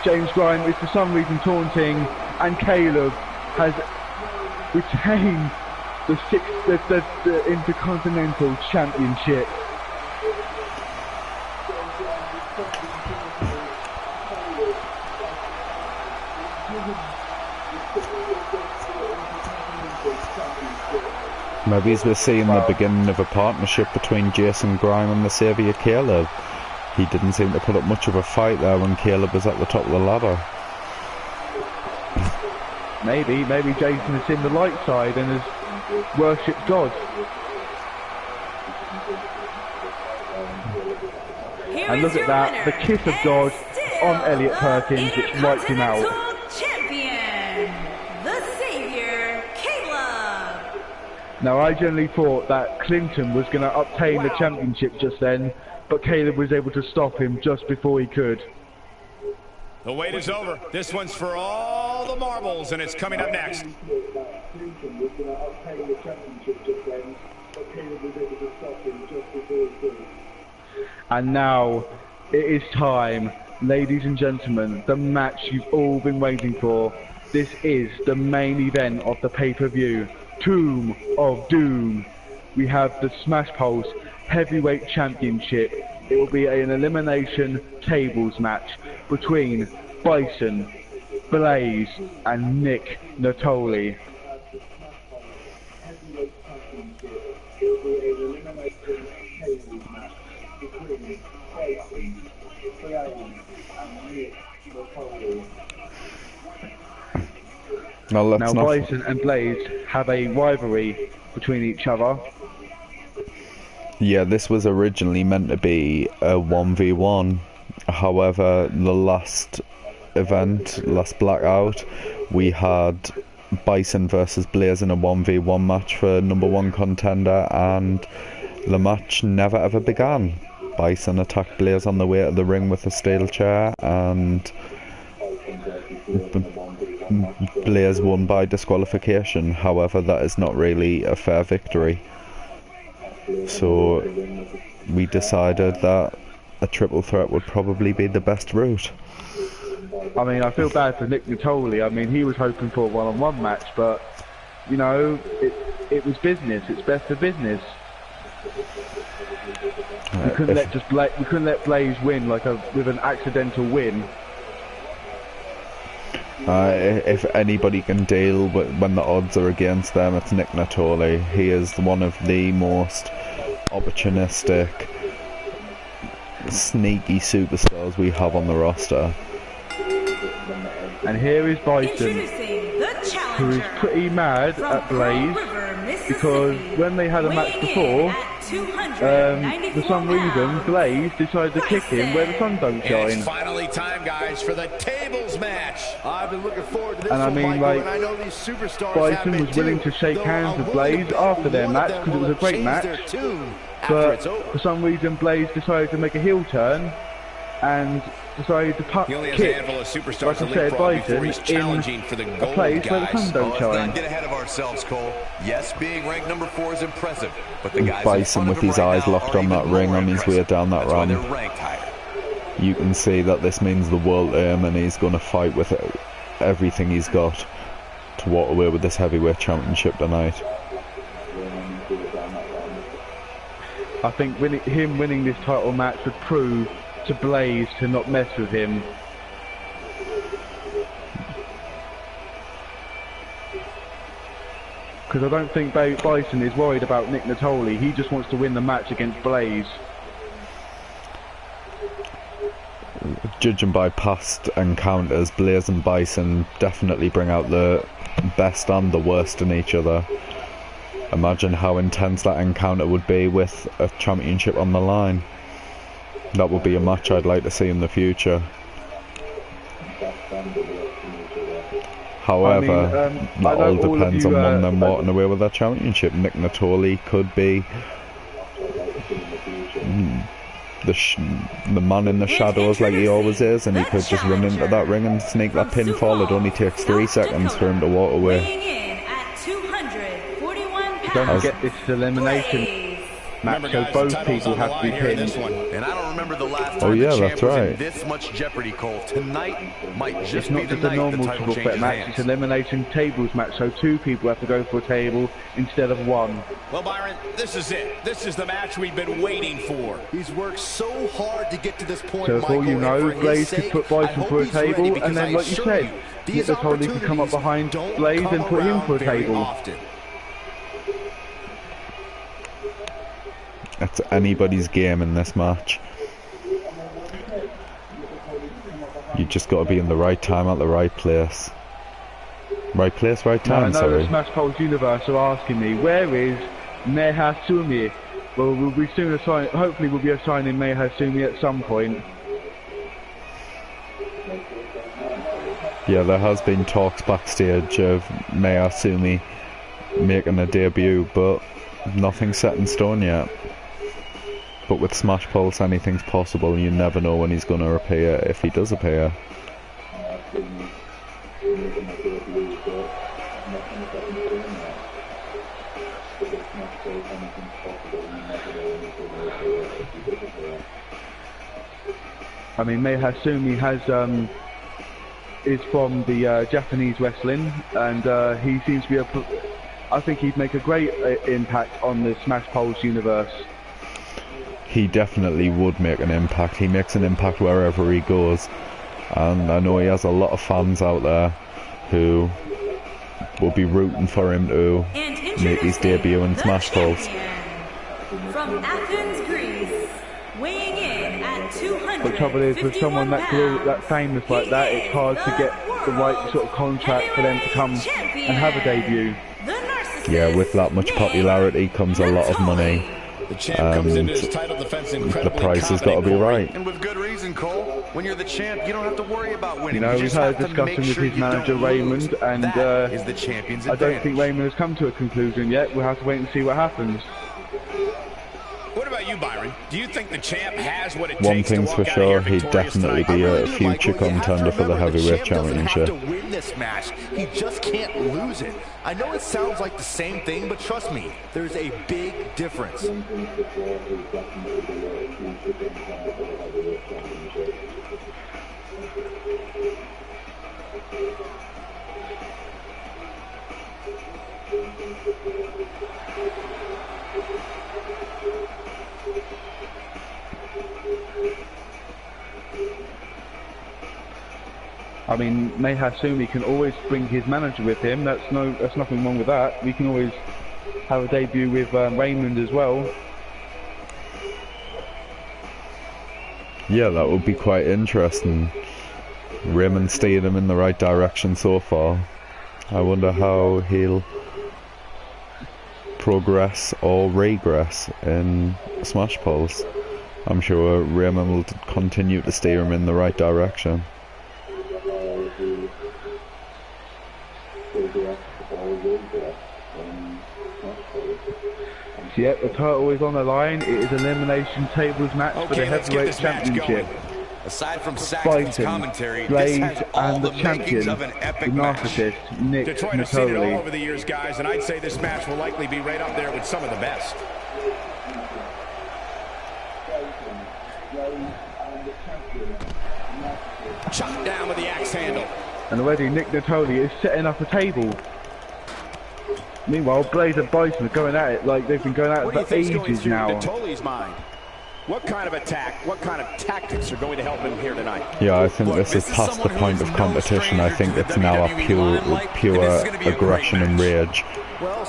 James Grime is for some reason taunting, and Caleb has retained the Intercontinental Championship. Maybe as we're seeing the beginning of a partnership between Jason Grime and the Sabre Caleb. He didn't seem to put up much of a fight there when Caleb was at the top of the ladder. Maybe Jason is in the light side and has worshipped God. And look at that, the kiss of God on Elliot Perkins, which wiped him out. Champion, the Savior, Caleb. Now I generally thought that Clinton was going to obtain the championship just then, but Caleb was able to stop him just before he could. The wait is over. This one's for all the marbles, and it's coming up next. And now it is time, ladies and gentlemen, the match you've all been waiting for. This is the main event of the pay-per-view, Tomb of Doom. We have the Smash Pulse Heavyweight Championship. It will be an elimination tables match between Bison, Blaze and Nick Natoli. Now Bison and Blaze have a rivalry between each other. Yeah, this was originally meant to be a 1v1. However, the last event, last Blackout, we had Bison versus Blaze in a 1v1 match for #1 contender, and the match never ever began. Bison attacked Blaze on the way to the ring with a steel chair, and Blaze won by disqualification. However, that is not really a fair victory. So we decided that a triple threat would probably be the best route. I mean, I feel bad for Nick Natoli. I mean, he was hoping for a one-on-one match, but, you know, it was business. It's best for business. We couldn't let Blaze win with an accidental win. If anybody can deal with when the odds are against them, it's Nick Natoli. He is one of the most opportunistic, sneaky superstars we have on the roster. And here is Bison, who is pretty mad at Blaze because when they had a match before, for some reason Blaze decided to kick him where the sun don't shine. It's finally time, guys, for the tables match. I've been looking forward to this And I mean, Michael, and I know these superstars Bison was willing to shake hands with Blaze after their match because it was a great match. But for some reason Blaze decided to make a heel turn and decided to kick, like I said, Bison in a place where the sun don't shine. Let's not get ahead of ourselves, Cole. Yes, being ranked number 4 is impressive, but the guys Bison with his eyes locked on that ring on his way down that ramp. You can see that this means the world to him, and he's going to fight with everything he's got to walk away with this heavyweight championship tonight. I think him winning this title match would prove to Blaze to not mess with him. Because I don't think Bison is worried about Nick Natoli. He just wants to win the match against Blaze. Judging by past encounters, Blaze and Bison definitely bring out the best and the worst in each other. Imagine how intense that encounter would be with a championship on the line. That would be a match I'd like to see in the future. However, that all depends on one of them walking away with that championship. Nick Natoli could be the man in the shadows like he always is, and he could just run into that ring and sneak that pinfall. It only takes 3 seconds for him to walk away. Don't forget this elimination match, so both people have to be pinned. And I don't remember the last time the champ was in this much jeopardy, Cole. Tonight might just be the night the title changes hands. It's elimination tables match, so 2 people have to go for a table instead of 1. Well, Byron, this is it. This is the match we've been waiting for. He's worked so hard to get to this point, so for all you know, Blaze could put Bison for a table, and then like you said, Nick Natoli could come up behind Blaze and put him for a table. It's anybody's game in this match. You just got to be in the right time at the right place. Right place, right time, now, I know sorry. the Smash Pulse Universe are asking me, where is Mei Hasumi? Well, we'll be soon hopefully we'll be assigning Mei Hasumi at some point. Yeah, there has been talks backstage of Mei Hasumi making a debut, but nothing's set in stone yet. But with Smash Pulse, anything's possible. You never know when he's going to appear, if he does appear. I mean, Mei Hasumi is from the Japanese wrestling, and he seems to be I think he'd make a great impact on the Smash Pulse universe. He definitely would make an impact. He makes an impact wherever he goes, and I know he has a lot of fans out there who will be rooting for him to make his debut in Smash Pulse. From Athens, Greece, weighing in at 200. But the trouble is, with someone that famous like that, it's hard to get the right sort of contract for them to come and have a debut. Yeah, with that much popularity comes a lot of money. The champ comes into his title defense the price has got to be right. And with good reason, Cole. When you're the champ, you don't have to worry about winning. You know, we've had a discussion with his manager Raymond, and I don't think Raymond has come to a conclusion yet. We'll have to wait and see what happens. What about you, Byron? Do you think the champ has what it One takes thing's to for walk out of here sure, he'd victorious definitely tonight? be a future contender for the heavyweight championship. He doesn't have to win this match. He just can't lose it. I know it sounds like the same thing, but trust me, there's a big difference. I mean, Hasumi can always bring his manager with him. That's nothing wrong with that. We can always have a debut with Raymond as well. Yeah, that would be quite interesting. Raymond steered him in the right direction so far. I wonder how he'll progress or regress in Smash Pulse. I'm sure Raymond will continue to steer him in the right direction. Yep, the title is on the line. It is elimination tables match for the heavyweight championship. Aside from Saxton's commentary, this has all the makings of an epic match. Narcissist, Nick Detroit has seen it all Natoli. over the years, guys, and I'd say this match will likely be right up there with some of the best. Chopped down with the axe handle. And already Nick Natoli is setting up a table. Meanwhile, Blaze and Bison are going at it like they've been going at What do it you for think's going ages through now. Natoli's mind? What kind of attack, what kind of tactics are going to help him here tonight? Yeah, I think this is past the point of competition. I think it's now a pure aggression and rage.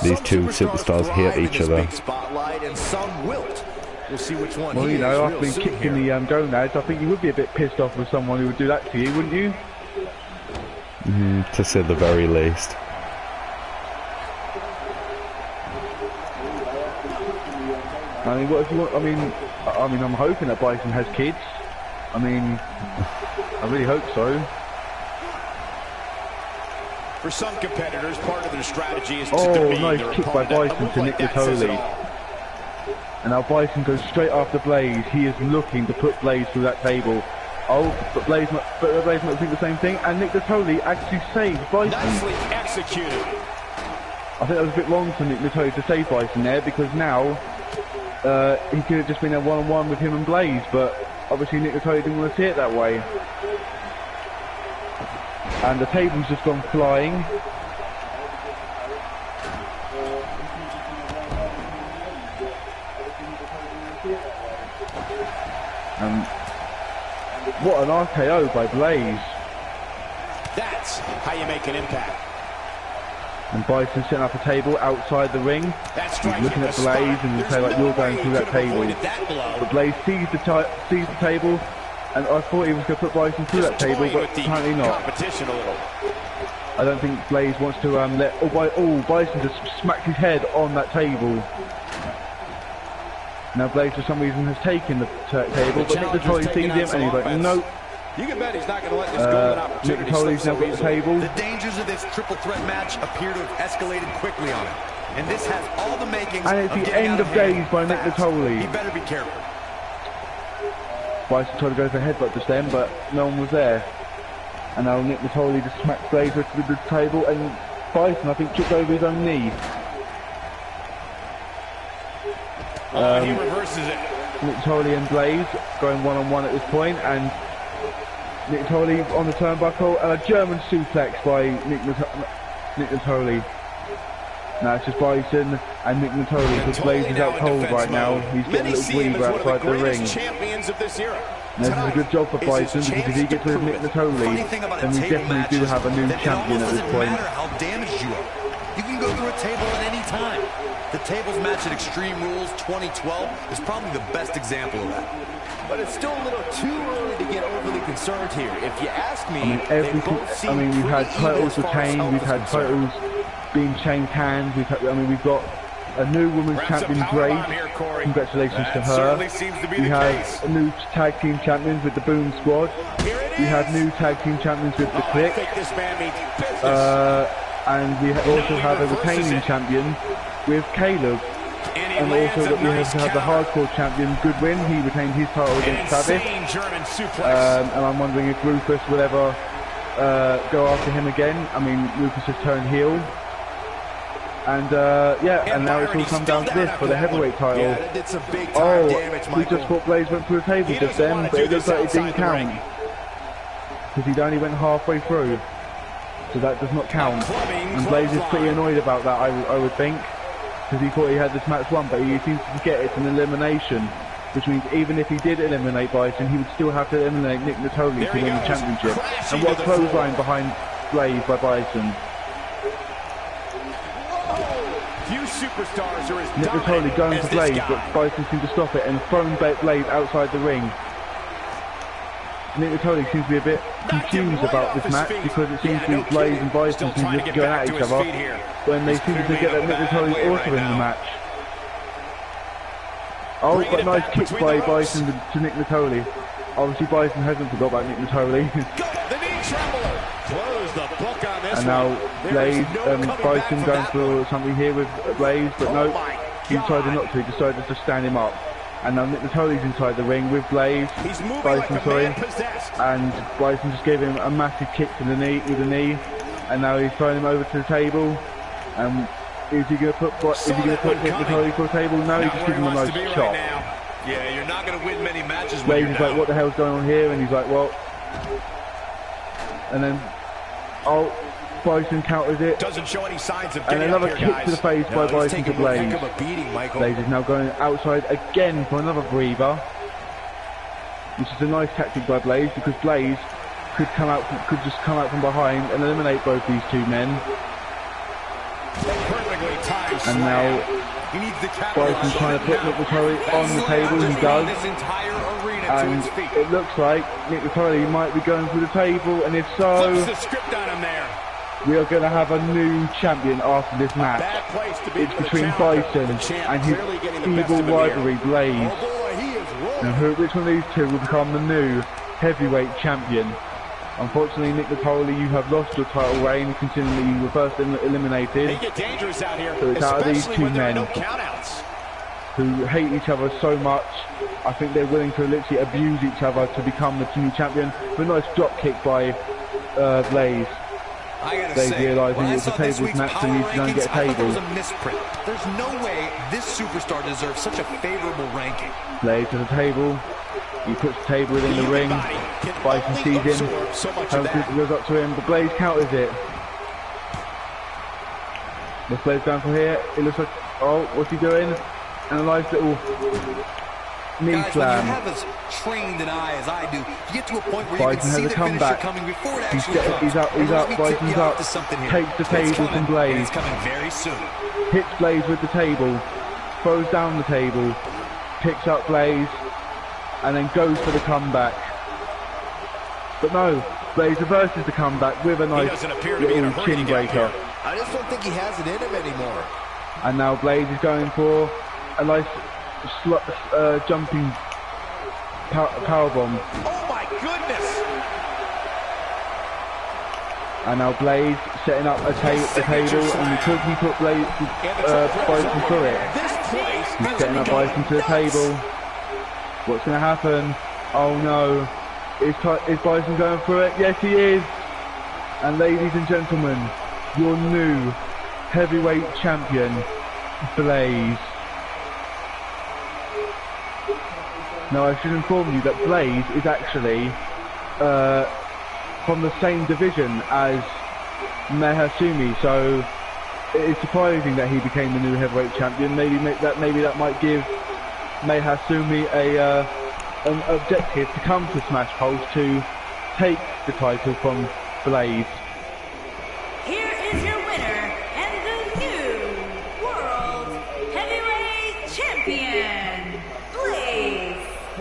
These two superstars hate each other. We'll see which one. Well, you know, after being kicked in the gonads, I think you would be a bit pissed off with someone who would do that to you, wouldn't you? To say the very least. I mean, what if you want? I mean, I'm hoping that Bison has kids. I mean, I really hope so. For some competitors, part of their strategy is to Oh, demean nice their kick by opponent. Bison A move to like Nick that says it Natoli. all. And now Bison goes straight after Blaze. He is looking to put Blaze through that table. Oh, but Blaze might think the same thing. And Nick Natoli actually saves Bison. Nicely executed. I think that was a bit wrong for Nick Natoli to save Bison there, because now he could have just been a one-on-one with him and Blaze, but obviously Nick Natoli didn't want to see it that way. And the table's just gone flying. What an RKO by Blaze. That's how you make an impact. And Bison setting up a table outside the ring. That's He's looking at Blaze and he'll say like, you're going through that table. But Blaze sees the table, and I thought he was going to put Bison through that table, but apparently not. Competition a little. I don't think Blaze wants to let... Oh, Bison just smacked his head on that table. Now Blaze for some reason has taken the table, but Nick Natoli sees him and he's like, nope. You can bet he's not going to let this golden opportunity Nick Natoli's now got the table. The dangers of this triple threat match appear to have escalated quickly on him. And this has all the makings And it's of the getting end out of days hand by Nick fast. Natoli. He better be careful. Bison tried to go for a headbutt just then, but no one was there. And now Nick Natoli just smacked Blaze with the table, and Bison, I think, tripped over his own knee. He reverses it. Nick Natoli and Blaze going one-on-one at this point, and Nick Natoli on the turnbuckle, and a German suplex by Nick Natoli. Now it's just Bison and Nick Natoli, because Blaze is out cold right now. He's getting a little breather outside the ring. Champions of this era. This is a good job for Bison, because if he gets rid of Nick Natoli, then we definitely do have a new champion at this point. No matter how damaged you are, you can go through a table at any time. The tables match at Extreme Rules 2012 is probably the best example of that. But it's still a little too early to get overly concerned here. If you ask me, We've had titles retained, we've had titles being changed hands, we've got a new women's champion, Grace. Congratulations to her. We have a new tag team champions with the Boom Squad. We have new tag team champions with the Click. And we also have a retaining champion with Caleb. And also that we have the hardcore champion, Goodwin. He retained his title against Travis. And I'm wondering if Rufus will ever go after him again. I mean, Rufus has turned heel. And and now it's all come down to this for the heavyweight title. We just thought Blaze went through a table just then, but it looks like it didn't count. Because he only went halfway through. So that does not count. And Blaze is pretty annoyed about that, I would think. Because he thought he had this match won, but he seems to forget it's an elimination. which means even if he did eliminate Bison, he would still have to eliminate Nick Natoli to win the championship. And what a clothesline behind Blaze by Bison. Few superstars are as Nick Natoli dominant going as for this Blaze, guy. but Bison seems to stop it and throwing Blaze outside the ring. Nick Natoli seems to be a bit confused about this match because it seems to be Blaze and Bison seem to be going at each other when they seem to forget that Nick Natoli is also in the match. Oh, but nice kick by Bison to Nick Natoli. Obviously Bison hasn't forgot about Nick Natoli. The knee trembler. Close the book on this And now one. Blaze, There is no coming Bison back going from for something here with Blaze, but no, my he decided God. not to, he decided to stand him up. And now Nick Natoli's inside the ring with Blaze, He's moving Bison, like a man possessed. and Bison just gave him a massive kick to the knee with the knee, and now he's throwing him over to the table. Is he going to put Nick Natoli for a table? No, he's just giving him a nice chop. Yeah, you're not going to win many matches when Blaze you're is like, down. what the hell's going on here? And he's like, well, and then Bison counters it. Doesn't show any signs of And getting another up here, kick guys. to the face by No, he's Bison to taking one Blaze. heck of a beating, Michael. Blaze is now going outside again for another breather. Which is a nice tactic by Blaze because Blaze could just come out from behind and eliminate both these two men. Perfectly timed And now He needs to capitalize Bison's on trying it to put now. Nick Natoli on the table. He does. This entire arena to And its feet. it looks like Nick Natoli might be going through the table, and if Flips so, the script on him there. we are going to have a new champion after this match. Bad place to be It's for the between challenger. Bison The champ and his clearly getting the best evil of him here. rivalry, Blaze. Oh boy, he is rolling. And which one of these two will become the new heavyweight champion? Unfortunately, Nick Natoli, you have lost your title reign, considering that you were first eliminated. They get dangerous out here, So it's out of these especially two when there are men. no countouts. Who hate each other so much. I think they're willing to literally abuse each other to become the new champion. But a nice drop kick by Blaze. I gotta They say, realising when I it's a saw this tables week's match, they power need to go and rankings, get a I thought there was table. a misprint. There's no way this superstar deserves such a favorable ranking. Blaze to the table. He puts the table within the ring. Anybody can Bison only sees him. absorb so much of Helmsley that. goes up to him, but Blaze counters it. What's Blaze going for here? It looks like, oh, what's he doing? And a nice little knee Guys, when you slam. have as trained an eye as I do, you get to a point where you Bison can has see a the finisher comeback. coming before it He's actually comes. he's up, And let me tip Bison's you off up. to something here. Takes the It's table coming, from and Blaze. it's coming very soon. Hits Blaze with the table, throws down the table, picks up Blaze, and then goes for the comeback. But no, Blaze reverses the comeback with a nice doesn't appear to be in a little hurry to chin get up breaker. here. I just don't think he has it in him anymore. And now Blaze is going for a nice jumping powerbomb. Oh my goodness! And now Blaze setting up a table, and because he put Bison through it, This place he's is setting up going Bison to the nuts. table. What's going to happen? Oh no. Is Bison going through it? Yes, he is. And ladies and gentlemen, your new heavyweight champion, Blaze. Now I should inform you that Blaze is actually from the same division as Mehasumi, so it is surprising that he became the new heavyweight champion. Maybe that might give Mehasumi an objective to come to Smash Pulse to take the title from Blaze. Here is your winner and the new World Heavyweight Champion, Blaze.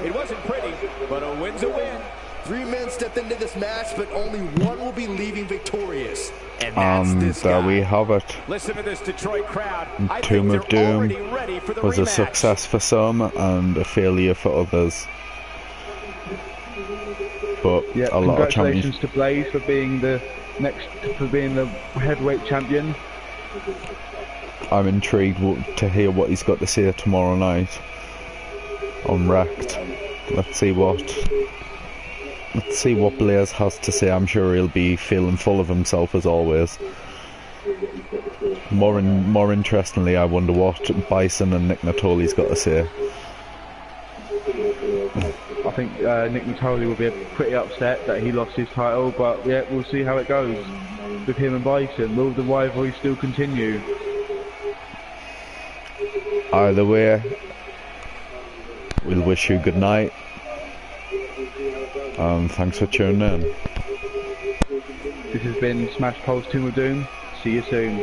It wasn't pretty, but a win's a win. 3 men stepped into this match, but only one will be leaving victorious. And that's And this there guy. we have it. Listen to this Detroit crowd. I Tomb think of they're Doom already ready for the was a rematch. success for some and a failure for others. But Yeah, a lot of champions. congratulations to Blaze for being the heavyweight champion. I'm intrigued to hear what he's got to say tomorrow night on Wrecked. Let's see what Blaze has to say. I'm sure he'll be feeling full of himself as always. More interestingly, I wonder what Bison and Nick Natoli's got to say. I think Nick Natoli will be pretty upset that he lost his title, but yeah, we'll see how it goes with him and Bison. Will the rivalry still continue? Either way, we'll wish you good night. Thanks for tuning in. This has been Smash Pulse Tomb of Doom. See you soon.